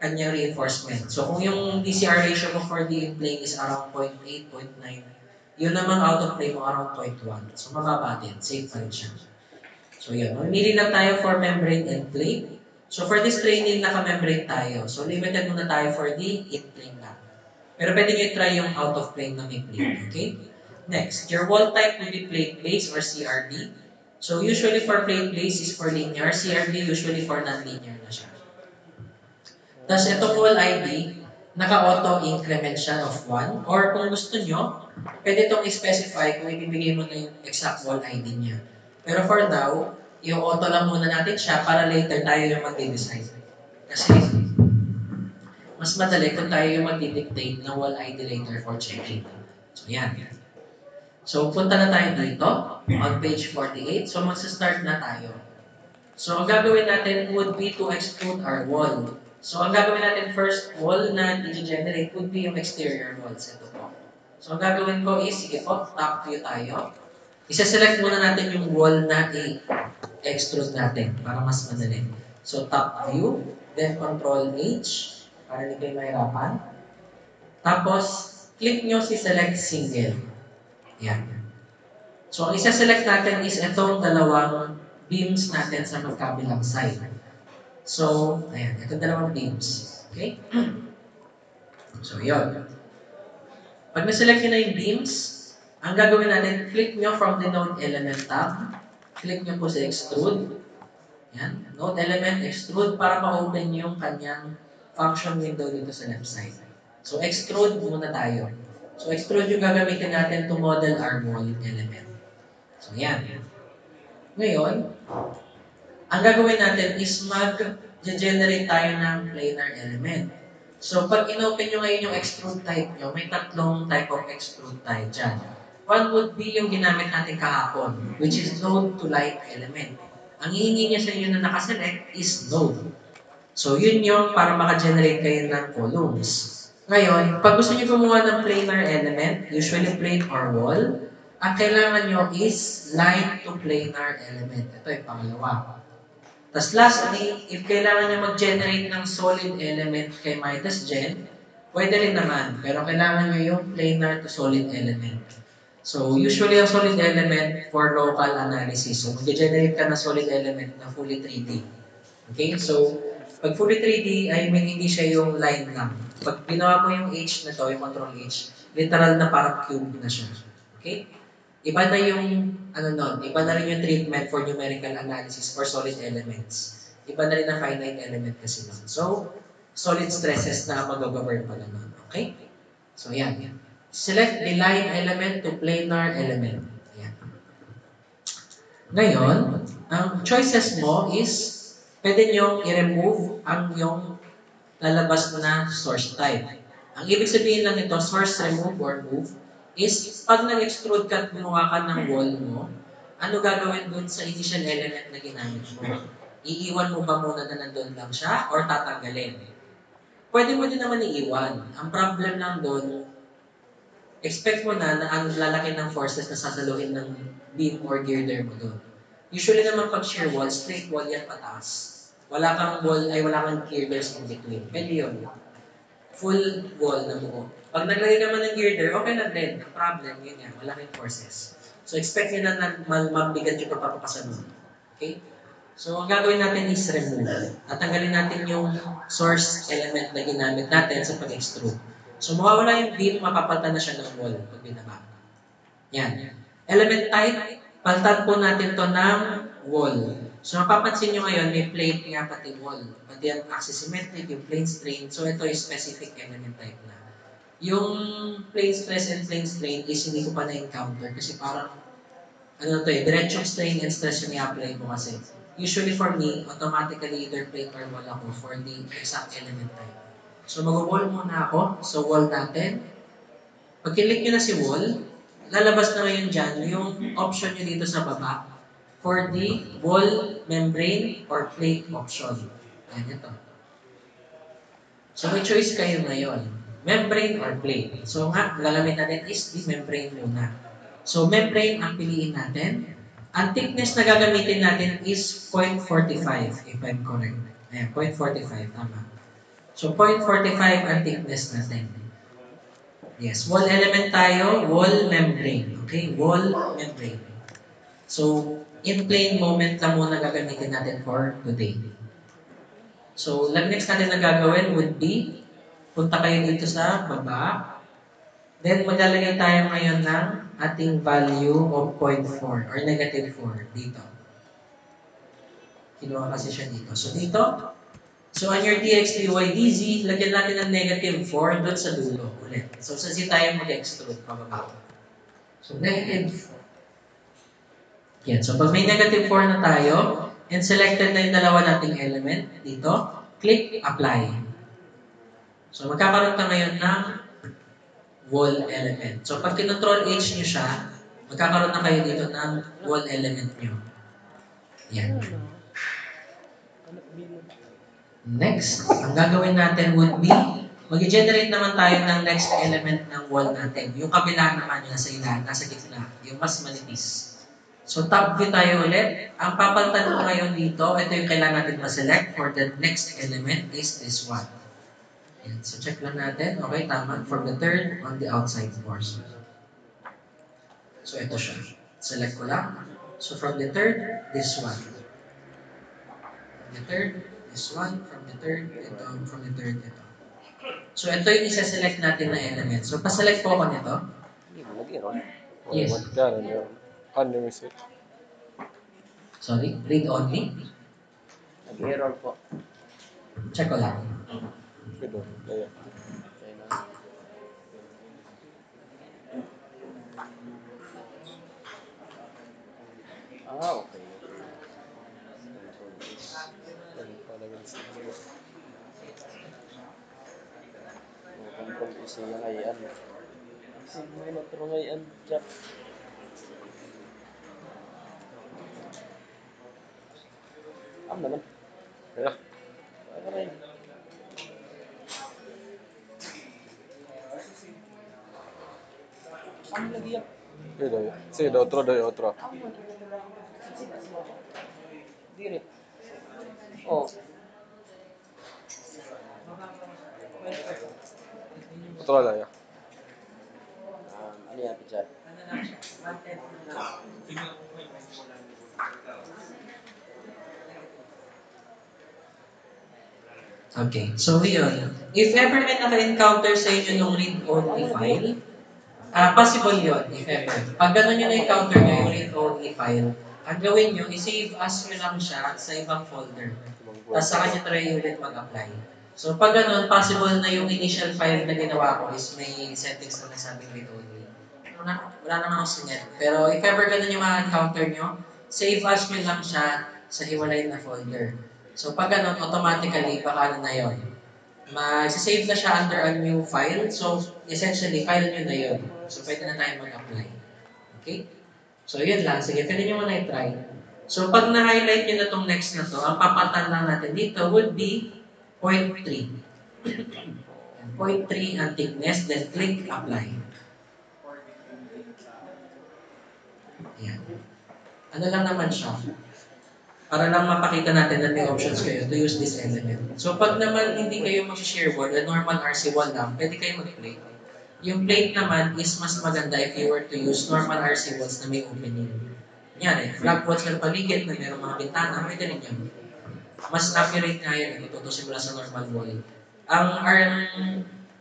kanyang reinforcement. So, kung yung DCR ratio mo for the in-plane is around 0.8, 0.9, yun namang out of plane mo around 0.1. So, mababa din. Safe pa rin siya. So yun, mamili lang tayo for membrane and plate. So for this training, naka-membrane tayo. So limited muna tayo for the in-plane lang. Pero pwede nyo try yung out of plane na may plate, okay? Next, your wall type will be plate-based or CRB. So usually for plate-based is for linear, CRB usually for non-linear na siya. Tapos itong wall ID, naka-auto increment siya of 1. Or kung gusto nyo, pwede itong i-specify kung ibibigay mo na yung exact wall ID niya. Pero for now, yung auto lang muna natin siya para later tayo yung mag-decide. Kasi mas madali kung tayo yung mag-dictate ng wall ID later for checking. So yan. So punta na tayo dito on page 48. So magsa-start na tayo. So ang gagawin natin would be to extrude our wall. So ang gagawin natin first wall na i-generate would be yung exterior walls. Ito po. So ang gagawin ko is, sige po, top view tayo. Isa-select muna natin yung wall na i-extrude natin para mas madali. So top view, then control H para hindi kayo mahirapan. Tapos, click nyo si select single. Yan. So ang isa-select natin is itong dalawang beams natin sa magkabilang side. So, ayan, itong dalawang beams. Okay? So, yun. Pag na-select nyo na yung beams, ang gagawin natin, click nyo from the Node Element tab. Click nyo po sa Extrude. Yan. Node Element, Extrude, para ma-open yung kanyang function window dito sa left side. So, Extrude muna tayo. So, Extrude yung gagamitin natin to model our wall element. So, yan. Ngayon, ang gagawin natin is mag-generate tayo ng planar element. So, pag in-open nyo ngayon yung extrude type nyo, may tatlong type of extrude tayo dyan. One would be yung ginamit natin kahapon, which is node to light element. Ang hihingi niya sa inyo na nakaselect is node. So, yun yung para maka-generate kayo ng columns. Ngayon, pag gusto nyo gumawa ng planar element, usually plane or wall, ang kailangan nyo is line to planar element. Ito yung pangalawa. Tapos lastly, if kailangan nyo mag-generate ng solid element kay Midas Gen, pwede rin naman. Pero kailangan nyo yung planar to solid element. So, usually ang solid element for local analysis. So, mag-generate ka ng solid element na fully 3D. Okay? So, pag fully 3D, I mean, hindi siya yung line lang. Pag ginawa mo yung H na to, yung control H, literal na parang cube na siya. Okay? Iba na yung, iba na rin yung treatment for numerical analysis for solid elements. Iba na rin ang finite element kasi nun. So, solid stresses na mag-govern pala nun. Okay? So, yan. Select the line element to planar element. Yan. Ngayon, ang choices mo is, pwede nyo i-remove ang yung lalabas na source type. Ang ibig sabihin lang nito, source remove or move, is pag nag-extrude ka at gumawa ka ng wall mo, ano gagawin dun sa initial element na ginamit mo? Iiwan mo ba muna na nandun lang siya or tatanggalin? Pwede mo din naman iiwan. Ang problem lang dun, expect mo na ang lalaki ng forces na sasaluhin ng beam or girder mo dun. Usually naman pag shear wall, straight wall yan pataas. Wala kang wall, ay wala kang girders in between. Pwede yun. Full wall na buo. Pag naglagay naman ng girder, okay na din. Ang problem, yun yan, malaking forces. So, expect nyo na mabigat yung pagpapapasan mo. Okay? So, ang gagawin natin is remove. At tanggalin natin yung source element na ginamit natin sa pag-extrude. So, mawawala yung beam, mapapalitan na siya ng wall pag binaba. Yan. Element type, palitan po natin to ng wall. So, mapapansin nyo ngayon, may plate nga pati wall. Pati ang axis symmetric, yung plane strain. So, ito is specific element type na. Yung plane stress and plane strain is hindi ko pa na-encounter kasi parang, diretsong strain and stress yung i-apply mo kasi. Usually for me, automatically either plate or wall ako for the exact element type. So, mag-wall muna ako. So, wall natin. Pag kilik nyo na si wall, lalabas na ngayon dyan yung option nyo dito sa baba for the wall, membrane, or plate option. Ayan ito. So, may choice kayo ngayon. Membrane or plate. So, nga, gagamit natin is the membrane muna. So, membrane ang piliin natin. Ang thickness na gagamitin natin is 0.45, if I'm correct. Ayan, 0.45, tama. So, 0.45 ang thickness natin. Yes, wall element tayo, wall membrane. Okay, wall membrane. So, in plain moment lang muna gagamitin natin for today. So, next natin na gagawin would be, punta kayo dito sa baba. Then, maglalagay tayo ngayon ng ating value of 0.4 or negative 4 dito. Kinuha kasi siya dito. So, dito, so on your dx, dy, dz, lagyan natin ng negative 4 doon sa dulo ulit. So, sa z tayo mag-extrude pababa. So, negative 4. Yan. So, pag may negative 4 na tayo, and selected na yung dalawa nating element dito, click apply. So, magkakaroon ka ngayon ng wall element. So, pag kinontrol H nyo siya, magkakaroon na kayo dito ng wall element nyo. Yan. Next, ang gagawin natin would be, mag-generate naman tayo ng next element ng wall natin. Yung kabila naman yung nasa ilalim, nasa gitna, yung mas manipis. So, tab view tayo ulit. Ang papalitan ko ngayon dito, ito yung kailangan natin ma-select for the next element is this one. Yan. So, check lang natin. Okay, tama. From the third on the outside portion. So, ito siya. Select ko lang. So, from the third, this one. From the third, this one. From the third, ito. From the third, ito. So, ito yung isa-select natin na element. So, pa-select po ako nito. Yes. Sorry, read only?
Nag-error po.
Check ko lang.
Okay. Control isi yang ngayon. Isi mo na ito ngayon, Jack. Naman.
Ya.
Ano rin? Lagi yan.
Sí, de otro, de otro.
Diri. Oh.
Otro la ya.
Ano yan, Jack?
Okay, so yun. If ever may naka-encounter sa inyo nung read-only file, possible yun, if ever. Pag gano'n nyo na-encounter nyo yung read-only file, ang gawin nyo, i-save as nyo lang siya sa ibang folder. Tapos saka nyo try ulit mag-apply. So pag gano'n, possible na yung initial file na ginawa ko is may settings na nasabing read-only. Wala naman akong sinet. Pero if ever gano'n yung ma-encounter nyo, save as nyo lang siya sa hiwalay na folder. So pag ganun, automatically, baka na yun. Mag-save na siya under a new file. So essentially, file nyo na yun. So pwede na tayo mag-apply. Okay? So yun lang. Sige, pwede nyo muna i-try. So pag na-highlight nyo na itong next na to, ang papatan lang natin dito would be 0.3. 0.3 ang thickness, then click apply. Yan. Ano lang naman siya? Para lang mapakita natin na may options kayo to use this element. So pag naman hindi kayo mag-share wall, a normal RC wall lang, pwede kayo mag-plate. Yung plate naman is mas maganda if you were to use normal RC walls na may opening. Kunyari, flag walls ng paligid na mayroong mga bintana, pwede rin yan. Mas accurate nga yan, ito simula sa normal wall. Ang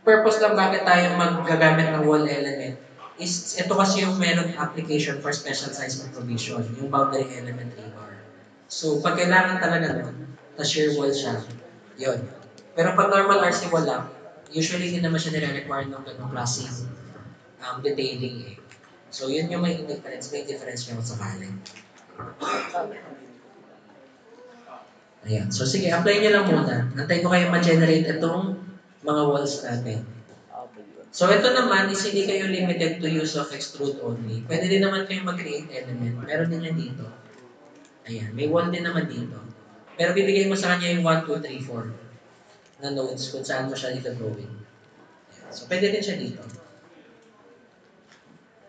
purpose lang bakit tayo magagamit ng wall element is ito kasi yung meron application for special size provision, yung boundary element rebar. So, pag kailangan talaga nun, shear wall siya, yun. Pero pag normal RC wall lang, usually hindi naman siya nire-require ng ganong klase detailing eh. So, yun yung may difference niya sa bali. Ayan. So, sige, apply nyo lang muna. Antay ko kayo ma-generate itong mga walls natin. So, ito naman is hindi kayo limited to use of extrude only. Pwede din naman kayo mag-create element. Meron din yan dito. Ayan, may wall din naman dito. Pero bibigay mo sa kanya yung 1, 2, 3, 4 na nodes kung saan mo siya dito drawing. Ayan. So, pwede din siya dito.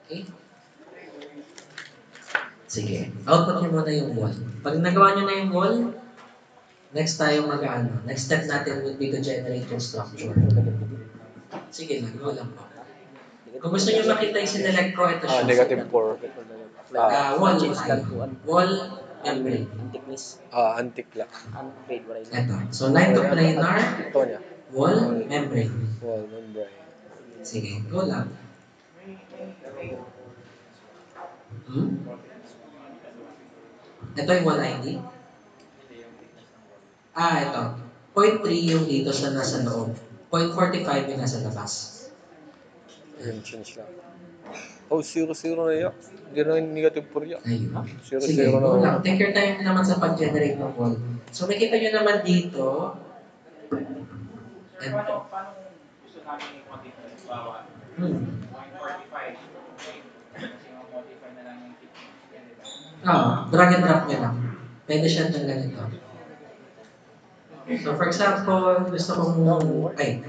Okay? Sige, output nyo muna yung wall. Pag nagawa nyo na yung wall, next tayo mag-ano. Next step natin would be to generate yung structure. Sige, nagawa lang po. Kung gusto nyo makita yung sinelect ko, ito siya.
Negative 4.
Wall
Change
tayo.
lang po.
Wall membrane.
Ang thickness.
Antique lang.
Ang grade wala yun.
Ito. So, line to planar,
Ito niya.
wall membrane.
Wall membrane.
Sige, go lang. Ito yung wall ID. Ito. 0.3 yung dito sa nasa loob. 0.45 yung nasa labas.
Ayun, change lang. Oh, 0, 0 na yan. Hindi na yung negative 4 yan.
Ayun.
0,
Sige,
0
go
na.
lang. Take your time naman sa pag-generate ng wall. So, makita nyo naman dito.
Paano gusto namin i-modify? Bawa, 145. Okay. Kasi modify na lang yung thickness. Yan, diba?
Drag and drop nyo lang. Pwede siya ng ganito. So, for example, gusto kong...
Ay,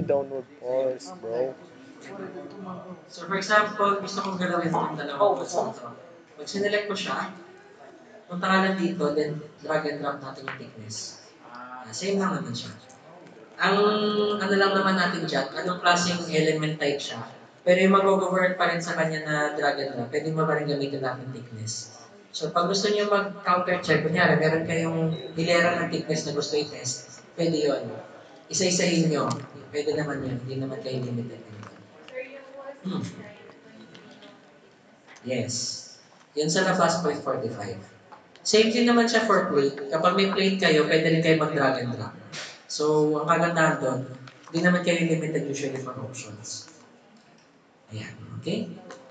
downward force, bro.
So, for example, gusto kong galawin itong dalawang balls na ito. Pag sinelect ko siya, punta ka lang dito, then drag and drop natin yung thickness. Same lang naman siya. Ang ano lang naman natin dyan, anong klaseng element type siya, pero yung mag-overwork pa rin sa kanya na drag and drop, pwede mo pa rin gamitin natin thickness. So, pag gusto niyo mag-counter check, kunyari, meron kayong hilera ng thickness na gusto i-test, pwede yun. Isa-isahin nyo. Pwede naman yun. Hindi naman kayo limited. Yes. Yun sa labas, 0.45. Same din naman siya for plate. Kapag may plate kayo, pwede rin kayo mag-drag and drop. So, ang kagandahan doon, hindi naman kayo limited usually for options. Ayan. Okay?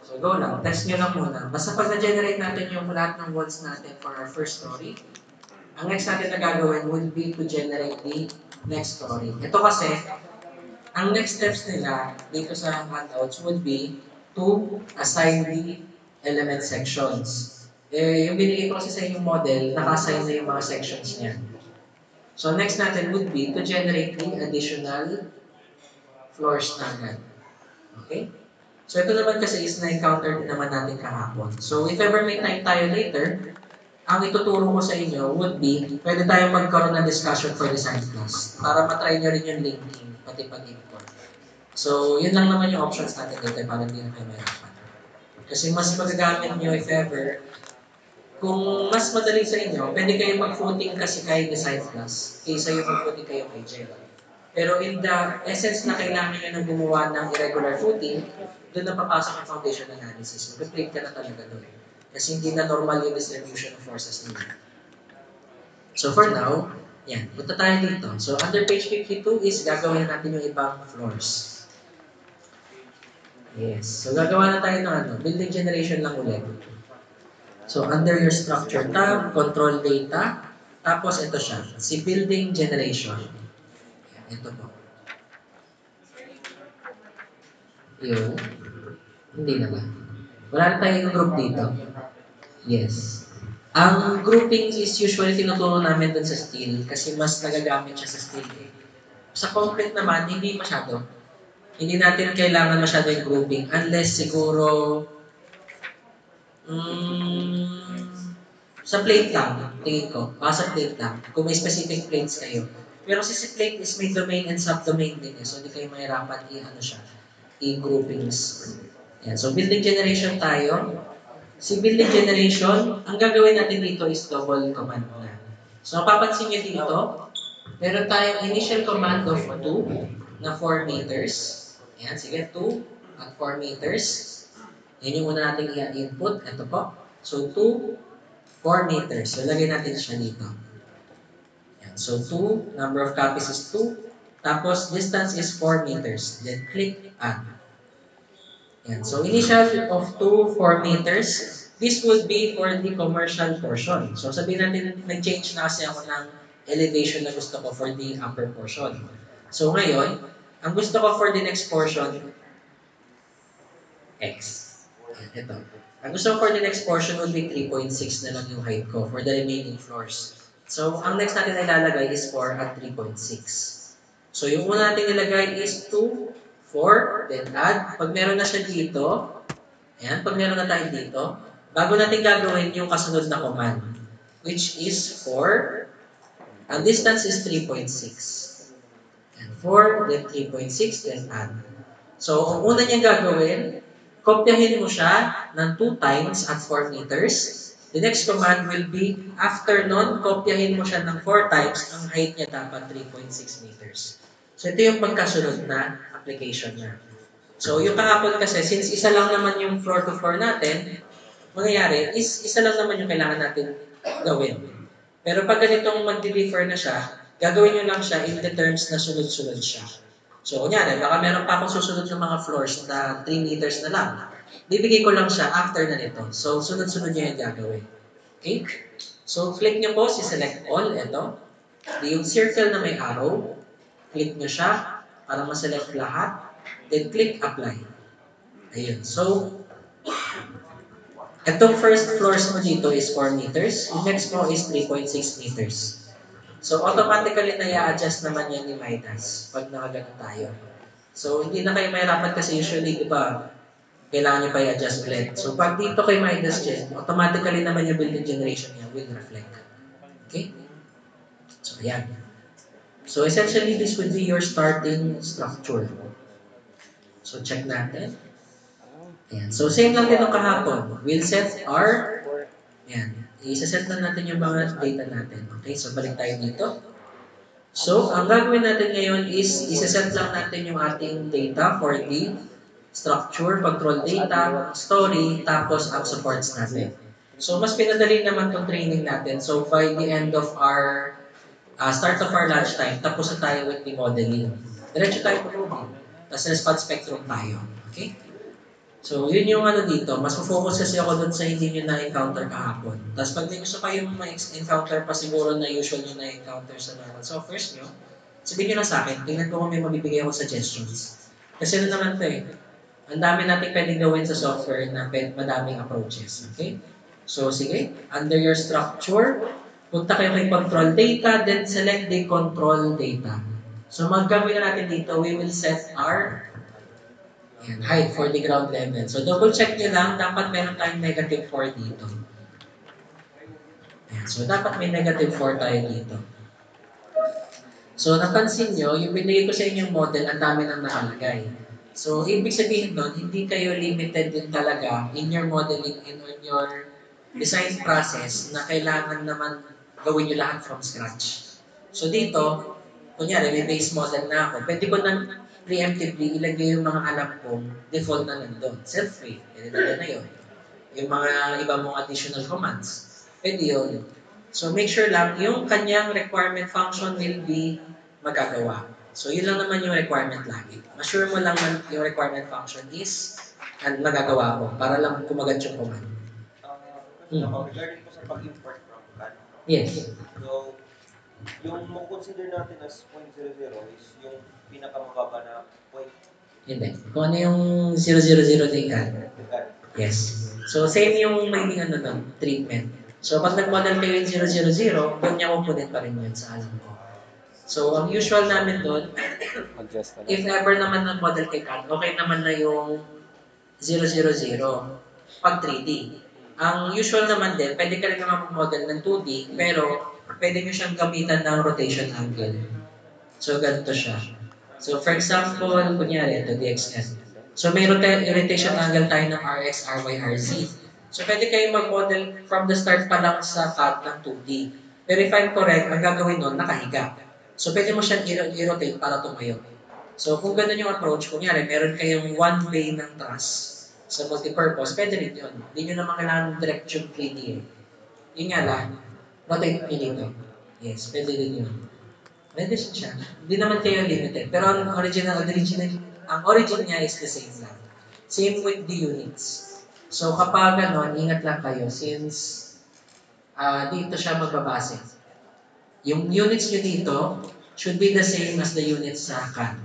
So, go lang. Test nyo lang muna. Basta pag na-generate natin yung lahat ng walls natin for our first story, ang next natin na gagawin would be to generate the next story. Ito kasi, ang next steps nila dito sa handouts would be to assign the element sections. Yung binigay ko kasi sa inyong model, naka-assign na yung mga sections niya. So, next natin would be to generate the additional floors natin. Okay? So, ito naman kasi is na-encounter din naman natin kahapon. So, if ever may time tayo later, ang ituturo ko sa inyo would be, pwede tayong magkaroon ng discussion for design class para matry nyo rin yung linking, pati pag-import. So, yun lang naman yung options natin dito para hindi na kayo mahirapan. Kasi mas magagamit nyo if ever, kung mas madali sa inyo, pwede kayo mag-footing kasi kahit design class, kaysa yung mag-footing kayo kay Jel. Pero in the essence na kailangan nyo na gumawa ng irregular footing, doon na papasok ang foundation analysis. Mag-plate ka na talaga doon. Kasi hindi na normal yung distribution of forces nila. So for now, yan. Punta tayo dito. So under page 52 is gagawin natin yung ibang floors. Yes. So gagawa na tayo ng building generation lang ulit. So under your structure tab, control data, tapos ito siya, si building generation. Ito po. Yun. Hindi na ba? Wala na tayong group dito. Yes. Ang grouping is usually tinuturo namin dun sa steel kasi mas nagagamit siya sa steel. Sa concrete naman, hindi masyado. Hindi natin kailangan masyado yung grouping unless siguro sa plate lang, tingin ko. Sa plate lang. Kung may specific plates kayo. Pero si plate is may domain and subdomain din eh. So, hindi kayo mahirapan i-groupings. Yan. So, building generation tayo. Si building generation, ang gagawin natin dito is double command na. So, mapapansin nyo dito, meron tayong initial command of 2 na 4 meters. Yan, sige, 2 at 4 meters. Yan yung una natin i-input. Ito po. So, 2, 4 meters. So, lagay natin siya dito. Yan. So, 2, number of copies is 2. Tapos, distance is 4 meters. Then, click add. Yan. So, initial of 2, 4 meters. This would be for the commercial portion. So, sabihin natin, nag-change na kasi ako ng elevation na gusto ko for the upper portion. So, ngayon, ang gusto ko for the next portion, X. Ito. Ang gusto ko for the next portion would be 3.6 na lang yung height ko for the remaining floors. So, ang next natin ilalagay is 4 at 3.6. So, yung una natin ilagay is 2, 4, then add. Pag meron na siya dito, ayan, pag meron na tayo dito, bago natin gagawin yung kasunod na command, which is 4, ang distance is 3.6. And 4, then 3.6, then add. So, ang una niyang gagawin, kopyahin mo siya ng 2 times at 4 meters. The next command will be, after nun, kopyahin mo siya ng 4 times, ang height niya dapat 3.6 meters. So, ito yung pagkasunod na application na. So, yung kahapon kasi, since isa lang naman yung floor to floor natin, mangyayari is isa lang naman yung kailangan natin gawin. Pero pag ganitong mag-differ na siya, gagawin nyo lang siya in the terms na sunod-sunod siya. So, kunyari, baka meron pa akong susunod ng mga floors na 3 meters na lang. Bibigay ko lang siya after na nito. So, sunod-sunod nyo yung gagawin. Okay? So, click nyo po si select all. Ito. Yung circle na may arrow. Click nyo siya para ma-select lahat. Then, click apply. Ayun. So, itong first floors mo dito is 4 meters. Yung next mo is 3.6 meters. So, automatically na i-adjust naman yan ni Midas pag nakagano tayo. So, hindi na kayo mahirapan kasi usually, di ba, kailangan nyo pa i-adjust ulit. So, pag dito kay Midas Gen, automatically naman yung building generation niya will reflect. Okay? So, ayan. So, essentially, this would be your starting structure. So, check natin. Ayan. So, same lang din ng kahapon. We'll set our, ayan, isa-set na natin yung mga data natin. Okay, so balik tayo dito. So, ang gagawin natin ngayon is isa-set lang natin yung ating data for the structure, control data, story, tapos ang supports natin. So, mas pinadali naman itong training natin. So, by the end of our, start of our lunchtime, tapos na tayo with the modeling. Diretso tayo coding. Tapos response spectrum tayo. Okay? So, yun yung ano dito. Mas focus kasi ako dun sa hindi nyo na-encounter kahapon. Tapos pag may gusto kayong ma-encounter pa siguro na usual nyo na-encounter sa normal softwares nyo, sabihin nyo lang sa akin, tingnan ko kung may mabibigay ako suggestions. Kasi ano naman to eh, ang dami natin pwedeng gawin sa software na madaming approaches. Okay? So, sige. Under your structure, punta kayo kay control data, then select the control data. So, magagawin na natin dito, we will set our height for the ground level. So, double check nyo lang, dapat meron tayong negative 4 dito. Ayan. So, dapat may negative 4 tayo dito. So, napansin nyo, yung binigay ko sa inyong model, ang dami nang nakalagay. So, ibig sabihin nun, hindi kayo limited din talaga in your modeling and on your design process na kailangan naman gawin nyo lahat from scratch. So, dito, kunyari, may base model na ako. Pwede ko nang preemptively ilagay yung mga alam kong default na nandun. Self-free. Ilagay na yun. Yung mga iba mong additional commands. Pwede yun. So, make sure lang, yung kanyang requirement function will be magagawa. So, yun lang naman yung requirement lagi. Assure mo lang na yung requirement function is magagawa ko para lang kumagat yung command.
Regarding po sa pag-import from CAD.
Yes.
So, yung consider natin as 0.00 is yung pinakamababa na point.
Hindi. Kung ano yung 000 din ka. Yes. So, same yung magiging ano doon, treatment. So, pag nag-model kayo yung 000, doon niya kukunin pa rin yun sa alam ko. So, ang usual namin doon, if ever naman nag-model kay CAD, okay naman na yung 000 pag 3D. Ang usual naman din, pwede ka rin naman mag-model ng 2D, pero pwede nyo siyang gamitan ng rotation angle. So, ganito siya. So, for example, kunyari, ito, DXN. So, may rotation angle tayo ng RX, RY, RZ. So, pwede kayo mag-model from the start pa lang sa CAD ng 2D. Pero if I'm correct, ang gagawin nun, nakahiga. So, pwede mo siyang i-rotate para tumayo. So, kung ganun yung approach, kunyari, meron kayong one way ng truss sa multipurpose, pwede rin yun. Hindi nyo naman kailangan direct tube 3D eh. Yun nga lang, rotate nyo dito. Yes, pwede rin yun. Pwede siya. Hindi naman kayo limited. Pero ang origin niya is the same lang. Same with the units. So kapag ganon, ingat lang kayo since dito siya magbabase. Yung units nyo dito should be the same as the units sa CAD.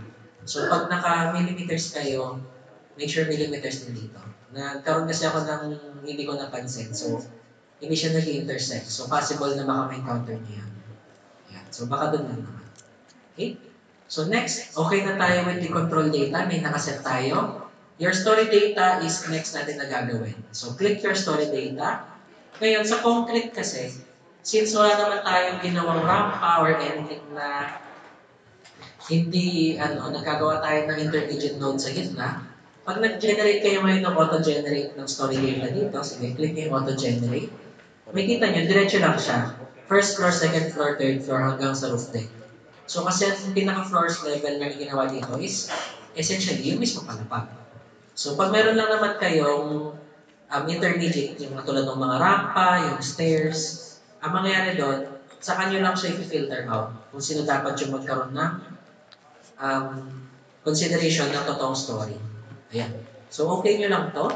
So pag naka-millimeters kayo, make sure millimeters din dito. Nagkaroon kasi ako ng hindi ko napansin. So, hindi siya nag-intersect. So, possible na baka may encounter niya yan. Yan. So, baka doon lang naman. Okay? So, next, okay na tayo with the control data. May nakaset tayo. Your story data is next natin na gagawin. So, click your story data. Ngayon, sa concrete kasi, since wala naman tayong ginawang ramp or anything na hindi, nagkagawa tayo ng interdigit node sa gitna, pag nag-generate kayo ngayon ng auto-generate ng story data dito, sige, click yung auto-generate, may kita nyo, diretso lang siya. First floor, second floor, third floor, hanggang sa roof deck. So kasi ang pinaka-floors level na ginawa dito is essentially yung mismo palapag. So pag meron lang naman kayong intermediate, yung mga tulad ng mga rampa, yung stairs, ang mangyayari doon, sa kanyo lang siya i-filter out kung sino dapat yung magkaroon ng um, consideration ng totoong story. Ayan. So okay nyo lang to,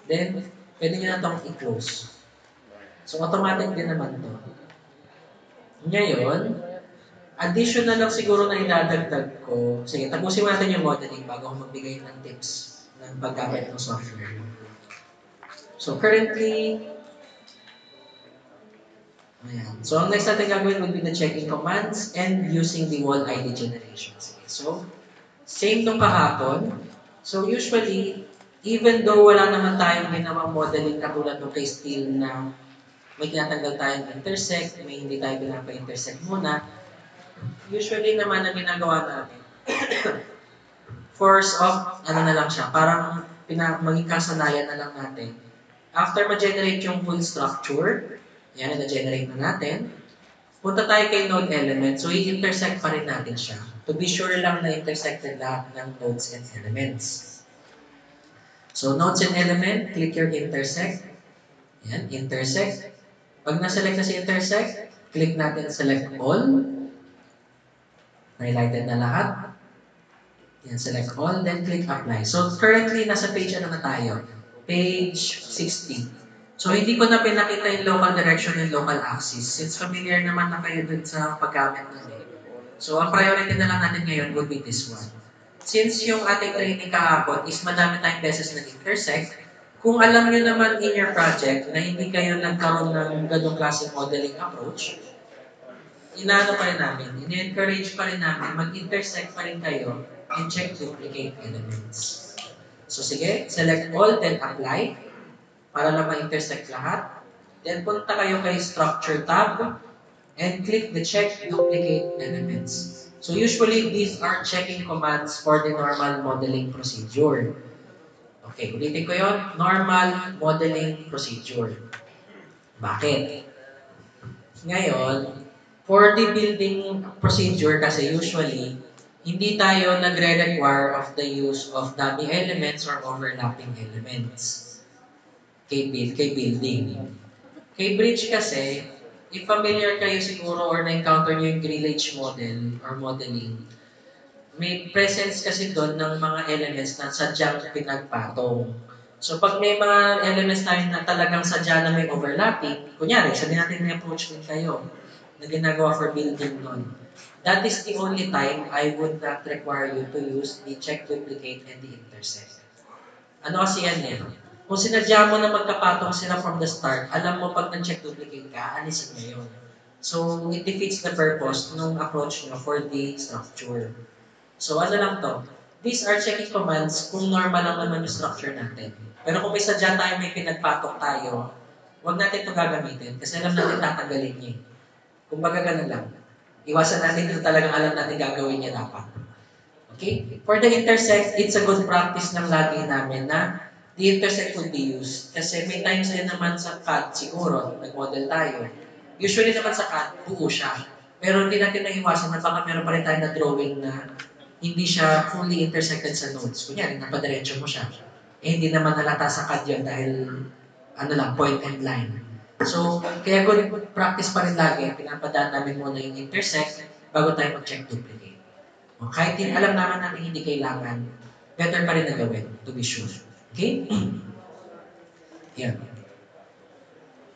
then pwede nyo na itong i-close. So automatic din naman to. Ngayon, additional lang siguro na idadagdag ko. Sige, tapusin mo natin yung modeling bago ako magbigay ng tips ng paggamit ng software. So currently, ayan. So ang next natin gagawin would be the checking commands and using the wall ID generation. Sige. So, same nung kahapon. So usually, even though wala naman tayong ginawang modeling katulad ng case steel na may tinatanggal tayong intersect, may hindi tayo pinapa-intersect muna, usually naman ang ginagawa natin, force of, na lang siya, parang maging kasanayan na lang natin. After ma-generate yung full structure, yan, na-generate na natin, punta tayo kay node element, so i-intersect pa rin natin siya. To be sure lang na intersected lahat ng nodes and elements. So nodes and element, click your intersect. Yan, intersect. Pag na-select na si intersect, click natin select all. Highlighted na lahat. Yan, select all, then click apply. So currently, nasa page na tayo? Page 60. So hindi ko na pinakita yung local direction and local axis. Since familiar naman na kayo dun sa paggamit nun eh. So ang priority na lang natin ngayon would be this one. Since yung ating training kahapon is madami tayong beses nag-intersect, kung alam nyo naman in your project na hindi kayo nagkaroon ng ganong klaseng modeling approach, inaano pa rin namin, in-encourage pa rin namin, mag-intersect pa rin kayo and check duplicate elements. So sige, select all, then apply para lang ma-intersect lahat. Then punta kayo kay structure tab and click the check duplicate elements. So usually these are checking commands for the normal modeling procedure. Okay, ulitin ko yun, normal modeling procedure. Bakit? Ngayon, for the building procedure kasi usually, hindi tayo nagre-require of the use of dummy elements or overlapping elements kay building. Kay bridge kasi, if familiar kayo siguro or na-encounter nyo yung grillage model or modeling, may presence kasi doon ng mga elements na sadyang pinagpatong. So pag may mga elements tayo na talagang sadya na may overlapping, kunyari, sabihin natin may approach din kayo na ginagawa for building nun. That is the only time I would not require you to use the check duplicate and the intersect. Ano kasi yan eh? Kung sinadya mo na magkapatong sila from the start, alam mo pag nag-check duplicate ka, alisin mo yun. So it defeats the purpose ng approach nyo for the structure. So ano lang to? These are checking commands kung normal lang naman yung structure natin. Pero kung may sadya tayo, may pinagpatok tayo, huwag natin ito gagamitin kasi alam natin tatanggalin niya. Kung baga ganun lang. Iwasan natin kung talagang alam natin gagawin niya dapat. Okay? For the intersect, it's a good practice ng lagi namin na the intersect would be used. Kasi may times din naman sa CAD siguro, nag-model tayo. Usually naman sa CAD, buo siya. Pero hindi natin naiwasan na baka meron pa rin tayo na drawing na hindi siya fully intersected sa nodes. Kunyari, napadiretso mo siya. Eh, hindi naman nalata sa CAD yun dahil point and line. So, kaya good practice pa rin lagi, pinapadaan namin muna yung intersect bago tayo mag-check duplicate. O, kahit alam naman natin hindi kailangan, better pa rin na gawin, to be sure. Okay? Yan.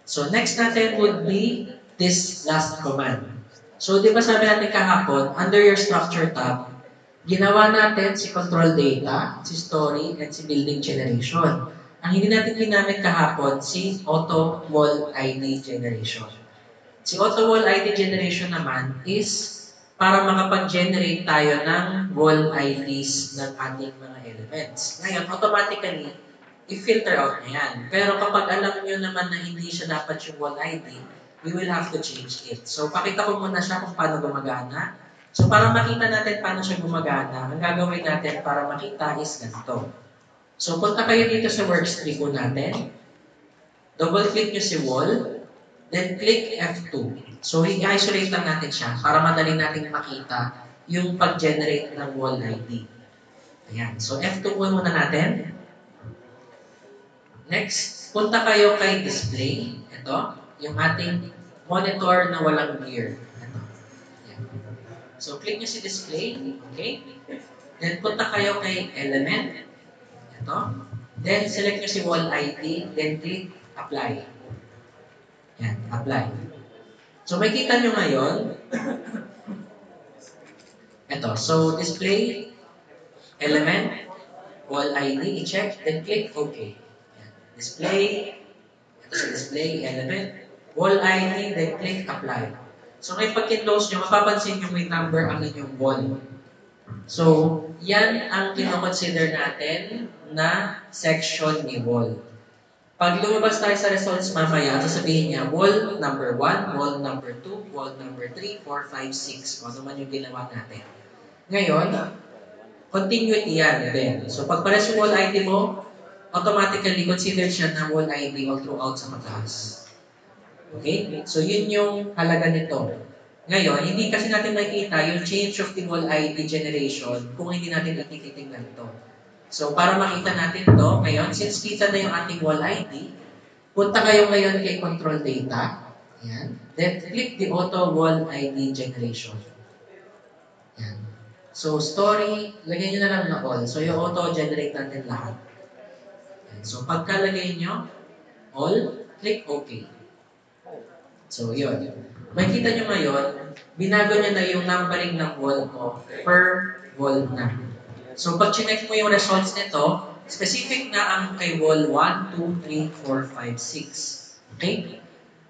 So, next natin would be this last command. So, di ba sabi natin kahapon, under your structure tab, ginawa natin si control data, si story, and si building generation. Ang hindi natin ginamit kahapon, si auto wall ID generation. Si auto wall ID generation naman is para makapag-generate tayo ng wall IDs ng ating mga elements. Ngayon, automatically, i-filter out na yan. Pero kapag alam nyo naman na hindi siya dapat yung wall ID, we will have to change it. So, pakita ko muna siya kung paano gumagana. So para makita natin paano siya gumagana, ang gagawin natin para makita is ganito. So punta kayo dito sa workstree po natin. Double-click nyo si wall. Then click F2. So i-isolate lang natin siya para madali natin makita yung pag-generate ng wall ID. Ayan. So F2 po muna natin. Next, punta kayo kay display. Ito, yung ating monitor na walang gear. Ito. Ayan. So click nyo si display. Okay. Then punta kayo kay element. Ito. Then select nyo si wall ID. Then click apply. Ayan, apply. So makikita nyo ngayon. Ito. So display, element, wall ID, i-check, then click OK. Display, ito sa display, element, wall ID, then click apply. So ngayon pag kinlose nyo, mapapansin nyo may number ang inyong wall. So, yan ang kinoconsider natin na section ni wall. Pag lumabas tayo sa results mamaya, sasabihin niya, wall number 1, wall number 2, wall number 3, 4, 5, 6. Kung ano man yung ginawa natin. Ngayon, continuity yan din. So, pag pares yung wall ID mo, automatically consider siya na wall ID all throughout sa mataas. Okay? So, yun yung halaga nito. Ngayon, hindi kasi natin makikita yung change of the wall ID generation kung hindi natin ititignan ito. So, para makita natin ito, ngayon, since kita na yung ating wall ID, punta kayo ngayon kay control data. Ayan. Then, click the auto wall ID generation. Ayan. So, story, lagyan nyo na lang na all. So, yung auto-generate natin lahat. Ayan. So, pagkalagay nyo, all, click OK. So, yun. Makikita nyo ngayon, binago nyo na yung numbering ng wall ko per wall na. So, pag chinek mo yung results nito, specific na ang kay wall 1, 2, 3, 4, 5, 6. Okay?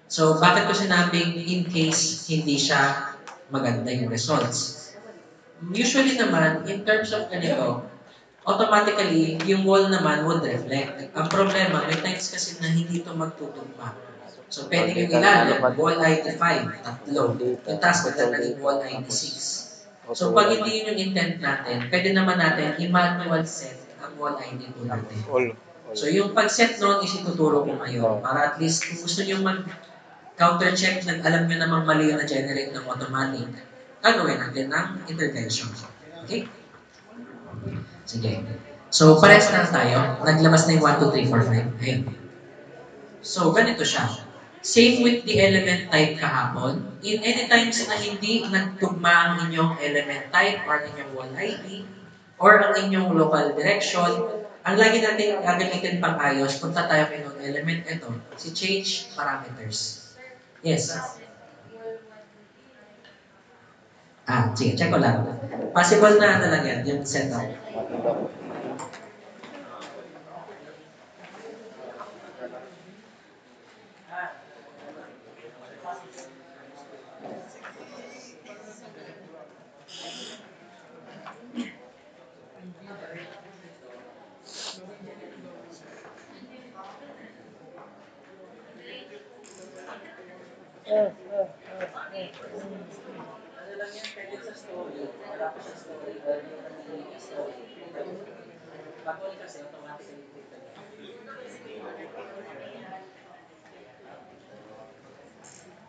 So, bakit ko sinabing in case hindi siya maganda yung results? Usually naman, in terms of ganito, automatically, yung wall naman would reflect. Ang problema, may times kasi na hindi ito magtutugma. So, pwede yung ilalim, wall ID 5, tatlo. Yung taas na naging wall ID 6. So, pag hindi yun yung intent natin, pwede naman natin i-manual set ang wall ID po natin. So, yung pag-set noon is ituturo ko ngayon. Para at least, kung gusto nyo mag-counter-check na alam nyo namang mali yung na-generate ng automatic, gagawin natin ng intervention. Okay? Sige. So, pares na tayo. Naglabas na yung 1, 2, 3, 4, 5. Ayun. So, ganito siya. Same with the element type kahapon. In any times na hindi nagtugma ang inyong element type or inyong wall ID or ang inyong local direction, ang lagi natin gagamitin pang ayos, punta tayo kay ng element ito, si change parameters. Yes. Sige, check ko lang. Possible na lang yan, yung setup.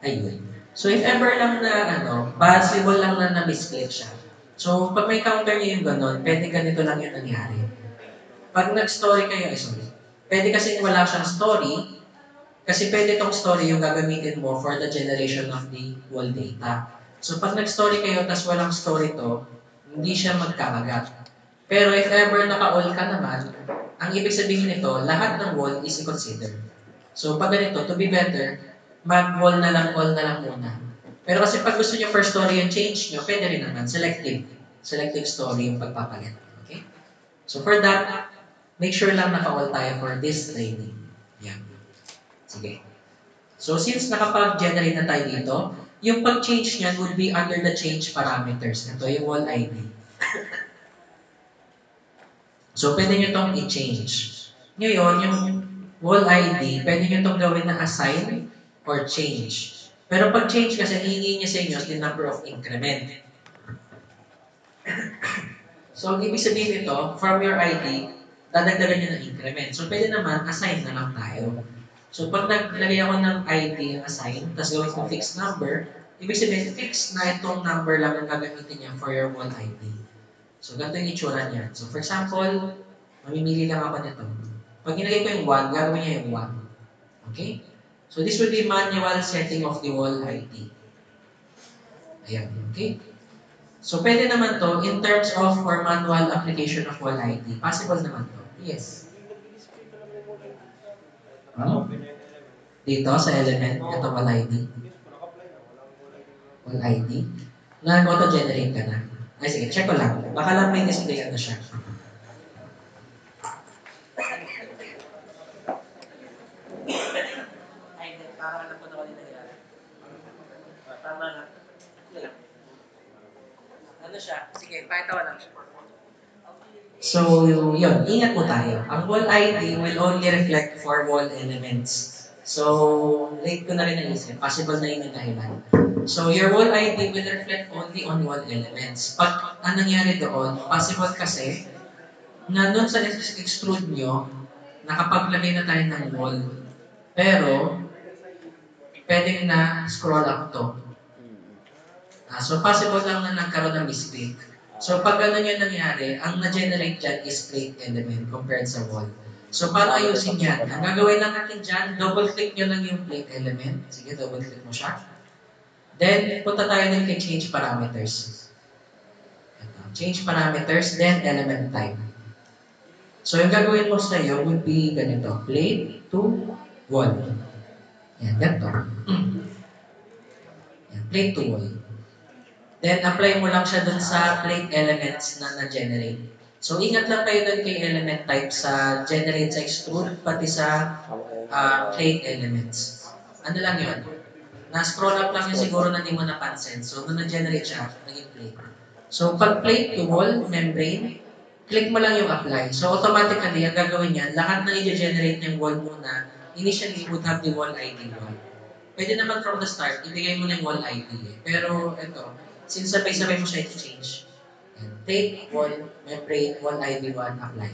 Ayun. So, if ever lang na, possible lang na na-misclick siya. So, pag may counter niyo yung ganun, pwede ganito lang yung nangyari. Pag nag-story kayo, pwede kasi wala siyang story, kasi pwede itong story yung gagamitin mo for the generation of the wall data. So, pag nag-story kayo, tas walang story to, hindi siya magkakagat. Pero if ever naka-all ka naman, ang ibig sabihin nito, lahat ng wall is i-consider. So, pag ganito, to be better, mag-wall na lang, all na lang muna. Pero kasi pag gusto nyo per story yung change nyo, pwede rin naman, selective. Selective story yung pagpapalit. Okay? So, for that, make sure lang naka-all tayo for this training. Yan. Sige. So, since nakapag-generate na tayo dito, yung pag-change niyan would be under the change parameters. Ito yung wall ID. So, pwede nyo itong i-change. Ngayon, yung wall ID, pwede nyo itong gawin na assign or change. Pero pag change kasi, hihingi niya sa inyo is the number of increment. So, ang ibig sabihin nito, from your ID, dadagdagan nyo ng increment. So, pwede naman, assign na lang tayo. So, pag naglagay ako ng ID ang assign, tapos gawin ko fixed number, ibig sabihin, fixed na itong number lang ang gagamitin niya for your whole ID. So, ganito yung itsura niya. So, for example, mamimili lang ako nito. Pag nilagay ko yung 1, gagawin niya yung 1. Okay? So, this will be manual setting of the whole ID. Ayan. Okay? So, pwede naman to in terms of for manual application of whole ID. Possible naman to. Yes. Dito sa element, ito whole ID. Whole ID. Nag-auto-generate ka na. Ay, sige, check ko lang. Baka lang may display na siya. Ay, parang alam ko na kanina nangyari. Tama na. Ano siya? Sige, pakita ko lang siya. So, yun. Ingat po tayo. Ang whole ID will only reflect for wall elements. So, late ko na rin naisip. Possible na yun yung dahilan. So, your wall ID will reflect only on wall elements. Pag ang nangyari doon, possible kasi na doon sa extrude nyo, nakapaglagay na tayo ng wall. Pero, pwedeng na scroll up to. So, possible lang na nagkaroon ng mistake. So, pag gano'n yung nangyari, ang na-generate dyan is plate element compared sa wall. So, para ayusin yan, ang gagawin lang natin dyan, double-click nyo lang yung plate element. Sige, double-click mo siya. Then, punta tayo din kay change parameters. Ito, change parameters, then element type. So, yung gagawin mo sa iyo would be ganito, plate to wall. Yan, ganito. Yan, plate to wall. Then, apply mo lang siya dun sa plate elements na na-generate. So, ingat lang kayo dun kay element type sa generate sa extrude, pati sa plate elements. Ano lang yun? Na-scroll up lang yun siguro na di mo napansin. So, nung na-generate siya, naging plate. So, pag plate to wall, membrane, click mo lang yung apply. So, automatically, ang gagawin yan, lahat na i-generate ng wall muna, initially would have the wall ID 1. Pwede naman from the start, ibigay mo ng wall ID. Pero, ito, since sabay-sabay mo siya i-change. Take, wall, membrane, wall ID 1, apply.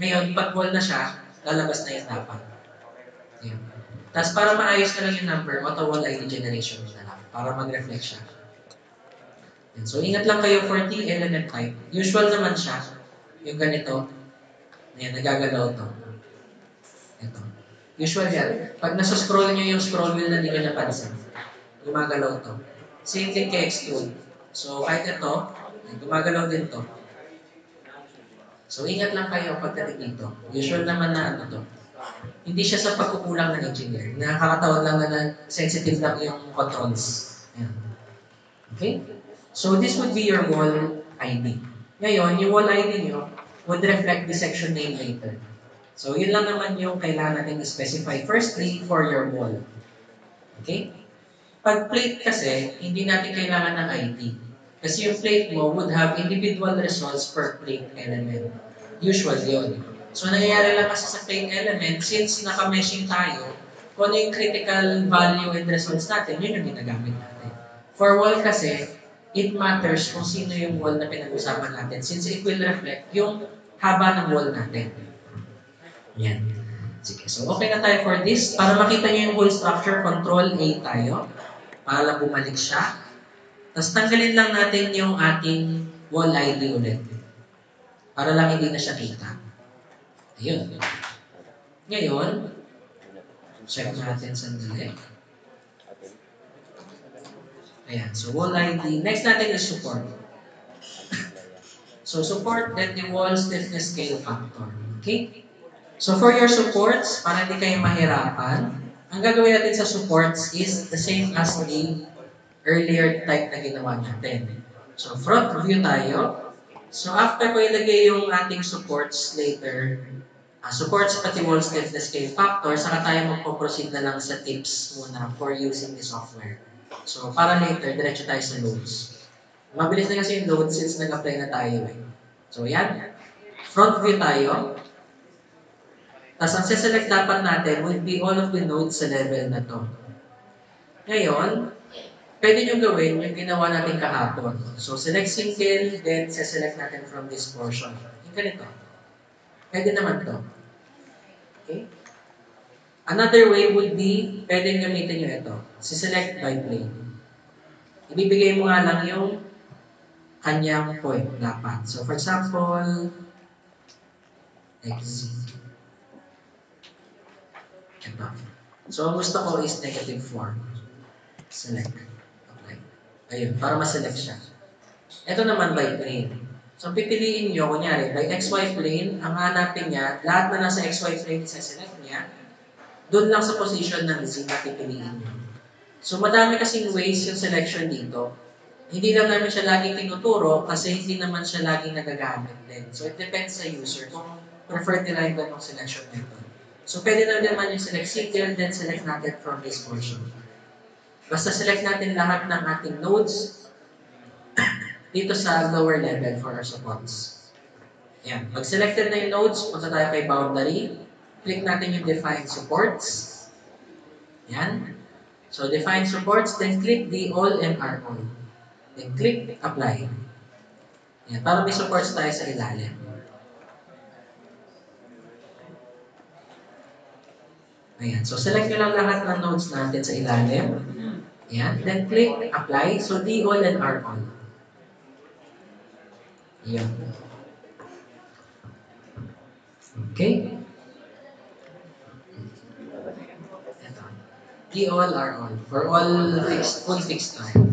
Ngayon, pag wall na siya, lalabas na yung dapat. Ayan. Tapos para maayos na lang yung number, auto wall ID generation na lang. Para mag-reflect siya. Ayan. So, ingat lang kayo for the element type. Usual naman siya, yung ganito. Ayan, nagagalaw to. Ito. Usual yan. Pag nasa-scroll nyo yung scroll wheel na hindi nyo napansin, gumagalaw to. Same thing kay extrude. So, kahit ito, gumagalaw din to. So, ingat lang kayo pagdating dito. Usual naman na ano to. Hindi siya sa pagkukulang ng engineer. Nakakataon lang na sensitive lang yung controls. Ayan. Okay? So, this would be your wall ID. Ngayon, yung wall ID nyo would reflect the section name later. So, yun lang naman yung kailangan natin i-specify. Firstly, for your wall. Okay? Pag plate kasi, hindi natin kailangan ng ID. Kasi yung plate mo would have individual results per plate element. Usual yun. So, nangyayari lang kasi sa plate element, since naka-meshing tayo, kung ano yung critical value and results natin, yun yung ginagamit natin. For wall kasi, it matters kung sino yung wall na pinag-usapan natin since it will reflect yung haba ng wall natin. Yan. Sige. So, okay na tayo for this. Para makita nyo yung whole structure, Control A tayo. Para lang bumalik siya. Tapos tanggalin lang natin yung ating wall ID ulit. Para lang hindi na siya kita. Ayun. Ngayon, check natin sandali. Ayan. So, wall ID. Next natin is support. So, support then the wall stiffness scale factor. Okay? So, for your supports, para hindi kayo mahirapan, ang gagawin natin sa supports is the same as the earlier type na ginawa natin. So, front view tayo. So, after ko ilagay yung ating supports later, supports pati wall stiffness scale factor, saka tayo magpo-proceed na lang sa tips muna for using the software. So, para later, diretso tayo sa loads. Mabilis na kasi yung load since nag-apply na tayo eh. So, yan. Front view tayo. Tapos, ang siselect dapat natin would be all of the nodes sa level na to. Ngayon, pwede nyo gawin yung ginawa natin kahapon. So, select single, then select natin from this portion. Yung ganito. Pwede naman to. Okay? Another way would be, pwede gamitin nyo ito. Select by plane. Ibibigay mo nga lang yung kanyang point dapat. So, for example, x. Ito. So, ang gusto ko is -4. Select. Okay. Ayun, para ma-select siya. Ito naman by plane. So, pipiliin nyo, kunyari, by XY plane, ang hanapin niya, lahat na nasa XY plane isa-select niya, doon lang sa position ng Z na pipiliin nyo. So, madami kasing ways yung selection dito. Hindi lang namin siya laging tinuturo kasi hindi naman siya laging nagagamit din. So, it depends sa user kung preferred nila yung ganong selection method. So, pwede na naman yung select single, then select natin from this portion. Basta select natin lahat ng ating nodes dito sa lower level for our supports. Ayan. Pag selected na yung nodes, punta tayo kay boundary. Click natin yung define supports. Ayan. So, define supports, then click the all and are all. Then click apply. Ayan. Para may supports tayo sa ilalim. Ayan. So, select nyo lang lahat ng nodes natin sa ilalim. Ayan. Then click apply. So, the all and are all. Ayan. Okay? Ito. The all are all. For all fixed, full fixed time.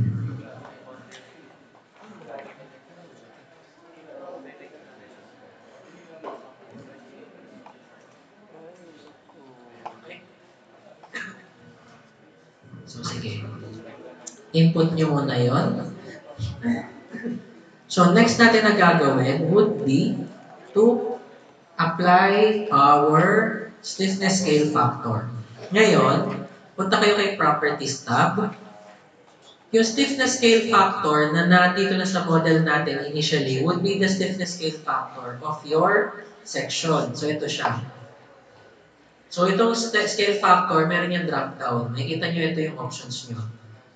So, sige. Input nyo muna yon. So, next natin na gagawin would be to apply our stiffness scale factor. Ngayon, punta kayo kay Properties tab. Yung stiffness scale factor na nandito na sa model natin initially would be the stiffness scale factor of your section. So, ito siya. So, itong scale factor, meron yung drop down. Makikita nyo ito yung options nyo.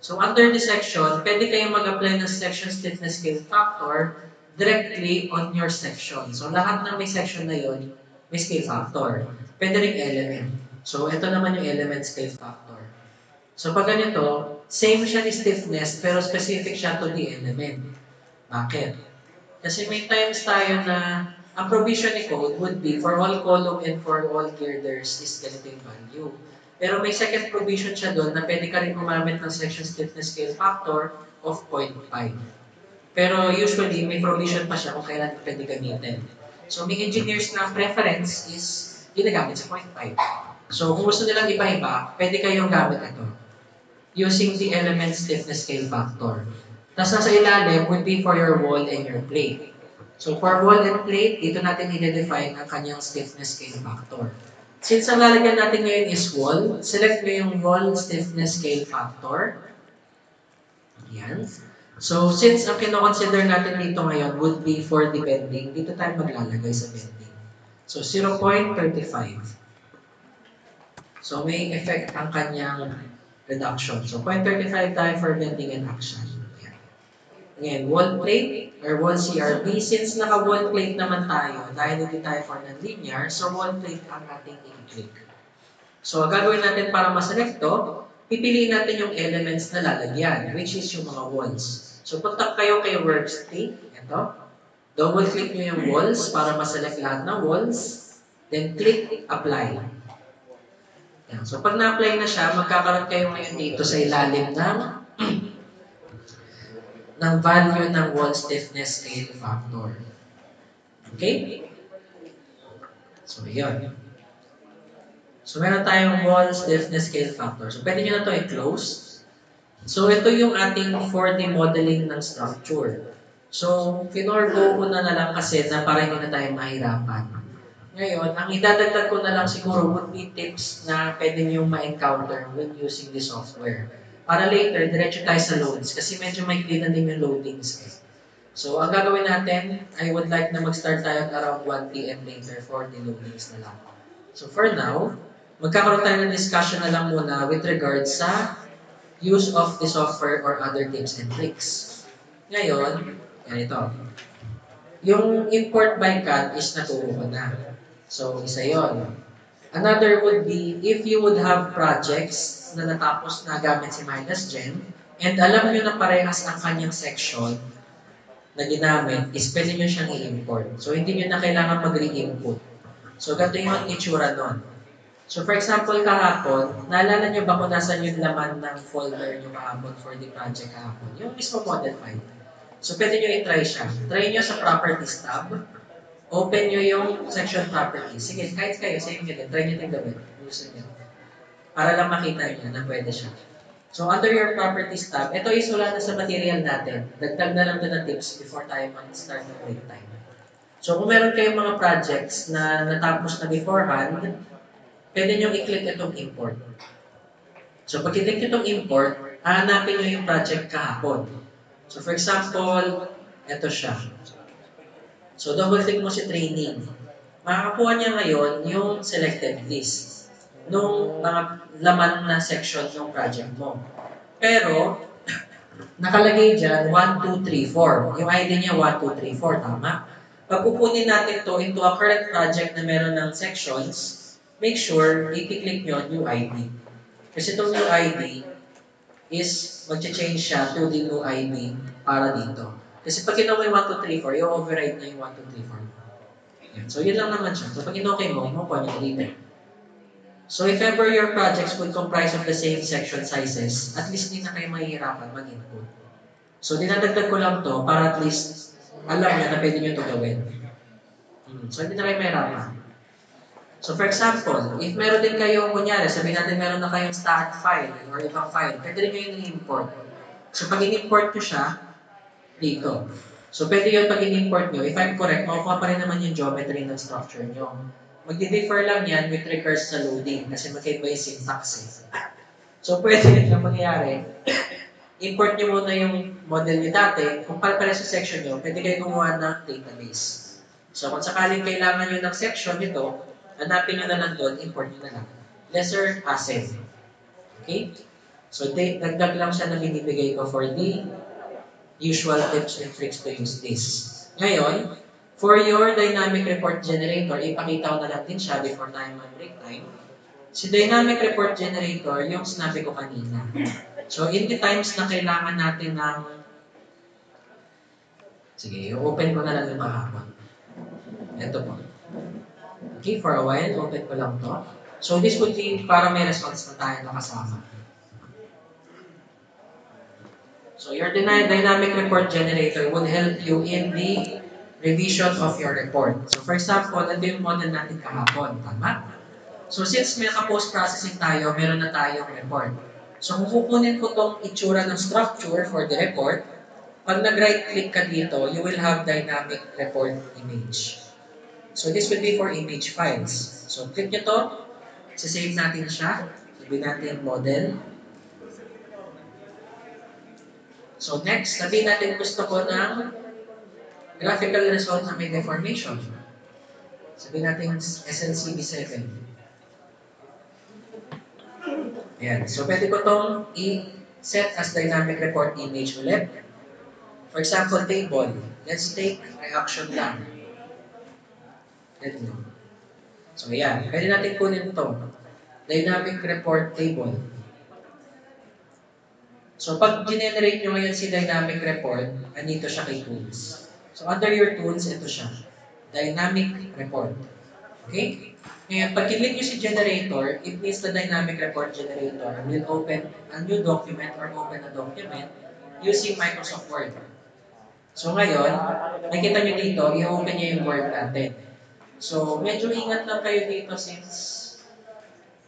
So, under the section, pwede kayong mag-apply ng section stiffness scale factor directly on your section. So, lahat ng may section na yon may scale factor. Pwede rin element. So, ito naman yung element scale factor. So, pag ganito, same siya ni stiffness, pero specific siya to the element. Bakit? Kasi may times tayo na ang provision ni code would be for all column and for all girders is ganito yung value. Pero may second provision siya doon na pwede ka rin gumamit ng section stiffness scale factor of 0.5. Pero usually, may provision pa siya kung kailan pwede gamitin. So, may engineers na preference is ginagamit sa 0.5. So, kung gusto nilang iba-iba, pwede kayong gamit ito using the element stiffness scale factor. Tapos nasa ilalim would be for your wall and your plate. So, for wall and plate, dito natin i-define ang kanyang stiffness scale factor. Since ang lalagyan natin ngayon is wall, select mo yung wall stiffness scale factor. Yan. So, since ang kino-consider natin dito ngayon would be for the bending, dito tayo maglalagay sa bending. So, 0.35. So, may effect ang kanyang reduction. So, 0.35 tayo for bending and action. Ngayon, wall plate or wall CRB, since naka-wall plate naman tayo, dahil hindi tayo for non-linear, so wall plate ang ating i-click. So, ang gagawin natin para ma-select to, pipiliin natin yung elements na lalagyan, which is yung mga walls. So, punta kayo kay workstate, ito. Double-click nyo yung walls para ma-select lahat ng walls. Then, click apply. Yan. So, pag na-apply na siya, magkakaroon kayo ngayon dito sa ilalim ng value ng wall stiffness scale factor. Okay? So, yun. So, meron tayong wall stiffness scale factor. So, pwede nyo na ito i-close. So, ito yung ating 4D modeling ng structure. So, kinorgo ko na lang kasi na para hindi na tayo mahirapan. Ngayon, ang idadagdag ko na lang siguro would be tips na pwede nyo ma-encounter when using the software. Para later, diretso tayo sa loads kasi medyo may clean na din yung loadings. So, ang gagawin natin, I would like na mag-start tayo at around 1 p.m. later for the loadings na lang. So, for now, magkakaroon tayo ng discussion na lang muna with regards sa use of the software or other tips and tricks. Ngayon, ganito. Yung import by CAD is naturo ko na. So, isa yon. Another would be, if you would have projects na natapos na gamit si -gen, and alam nyo na parehas ang kanyang section na ginamit, is pwede nyo siyang i-import. So, hindi nyo na kailangan mag-re-input. So, ganito yung itsura nun. So, for example, kahapon, naalala nyo ba kung nasan yung laman ng folder nyo kahapon for the project kahapon? Yung mismo model file. So, pwede nyo i-try siya. Try nyo sa Properties tab. Open nyo yung section Properties. Sige, kahit kayo, sa inyo din. Try nyo din gawin. Gusto nyo. Para lang makita nyo na pwede siya. So, under your Properties tab, ito is wala na sa material natin. Dagdag na lang din na tips before tayo mag-start ng break time. So, kung meron kayong mga projects na natapos na beforehand, pwede nyo i-click itong import. So, pag i-click itong import, hahanapin nyo yung project kahapon. So, for example, ito siya. So, double-click mo si training. Makakakuha niya ngayon yung selected list nung mga laman na section ng project mo. Pero, nakalagay dyan 1, 2, 3, 4. Yung ID niya 1, 2, 3, 4. Tama? Pag pupunin natin to into a current project na meron ng sections, make sure i-click nyo new ID. Kasi itong new ID is mag-change siya to the new ID para dito. Kasi pag ginawa yung 1, 2, 3, 4, i-override niya yung 1, 2, 3, 4. Yan. So, yun lang naman siya. So, pag in-okay mo, makuha niyo dito. So, if ever your projects would comprise of the same section sizes, at least hindi na kayo mahihirapan mag-input. So, dinadagdag ko lang to para at least alam niyo na pwede niyo ito gawin. So, hindi na kayo mahirapan. So, for example, if meron din kayo, kunyari, sabihin natin meron na kayong stat file or ibang file, pwede rin kayo i-import. So, pag in-import nyo siya, dito. So, pwede yun pag in-import nyo. If I'm correct, makukuha pa rin naman yung geometry ng structure nyo. Magdi-differ lang yan with regards sa loading kasi magkaiba yung syntax eh. So, pwede yun na mangyari. Import nyo muna yung model nyo dati. Kung pala sa section nyo, pwede kayo gumawa ng database. So, kung sakaling kailangan nyo ng section nito, hanapin nyo na lang doon, import nyo na lang. Lesser hassle. Okay? So, dagdag lang siya na binibigay ko for the usual tips and tricks to use this. Ngayon, for your dynamic report generator, ipakita ko na lang din siya before tayo mag-break time. Si dynamic report generator, yung sinabi ko kanina. So, in the times na kailangan natin ng... Sige, open ko na lang yung kahapon. Ito po. Okay, for a while, open ko lang to. So, this would be para may response na tayo nakasama. So, your dynamic report generator will help you in the revision of your report. So, for example, ito yung model natin kahapon. Tama? So, since may post-processing tayo, meron na tayong report. So, kung kukunin ko itong itsura ng structure for the report, pag nag-right-click ka dito, you will have dynamic report image. So, this will be for image files. So, click nyo to. Sasave natin siya. Sabihin natin model. So, next, sabihin natin gusto ko ng graphical result na may deformation. Sabihin natin SLCB7. Ayan. So, pwede ko itong i-set as dynamic report image ulit. For example, table. Let's take reaction lang. Ganito. So, ayan. Pwede natin kunin ito. Dynamic report table. So, pag generate nyo ngayon si dynamic report, andito siya kay tools. So, under your tools, ito siya. Dynamic report. Okay? Ngayon, pag click nyo si generator, it means the dynamic report generator will open a new document or open a document using Microsoft Word. So, ngayon, nakita nyo dito, i-open nyo yung Word natin. So, medyo ingat lang kayo dito since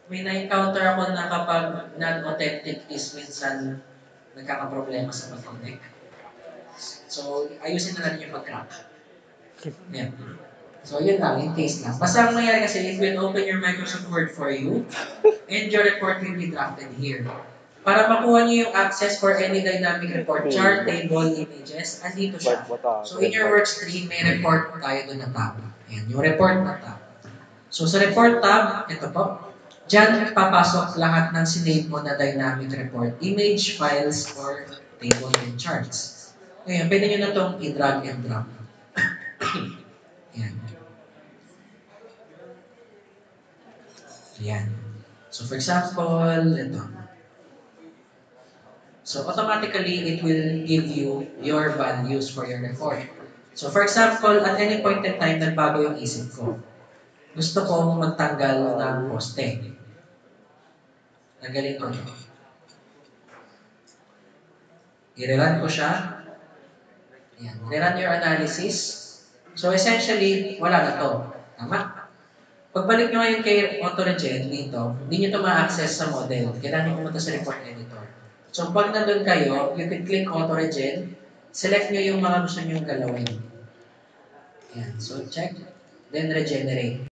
may na-encounter ako na kapag non-authentic is minsan nagkakaproblema sa pag-connect. So, ayusin na natin yung pag-crack. Yeah. So, yun lang, in case lang. Basta ang nangyari kasi, it will open your Microsoft Word for you and your report will be drafted here. Para makuha niyo yung access for any dynamic report, chart, table, images, andito siya. So, in your workstream, may report tayo doon na tab. Ayan, yung report na tab. So, sa report tab, ito po. Diyan papasok lahat ng sinave mo na dynamic report, image, files, or table and charts. Ngayon, pwede nyo na itong i-drag and drop. Yan. Yan. So, for example, ito. So, automatically, it will give you your values for your report. So, for example, at any point in time, nagbago yung isip ko. Gusto kong magtanggal ng poste. Tanggalin ko ito. I-rerun ko siya. Yan. I-rerun your analysis. So, essentially, wala na to. Tama? Pagbalik nyo ngayon kay AutoRegen dito, hindi nyo ito ma-access sa model. Kailangan pumunta sa report editor. So, pag nandun kayo, you can click AutoRegen, select nyo yung mga gusto nyo galawin. Yan. So, check. Then, regenerate.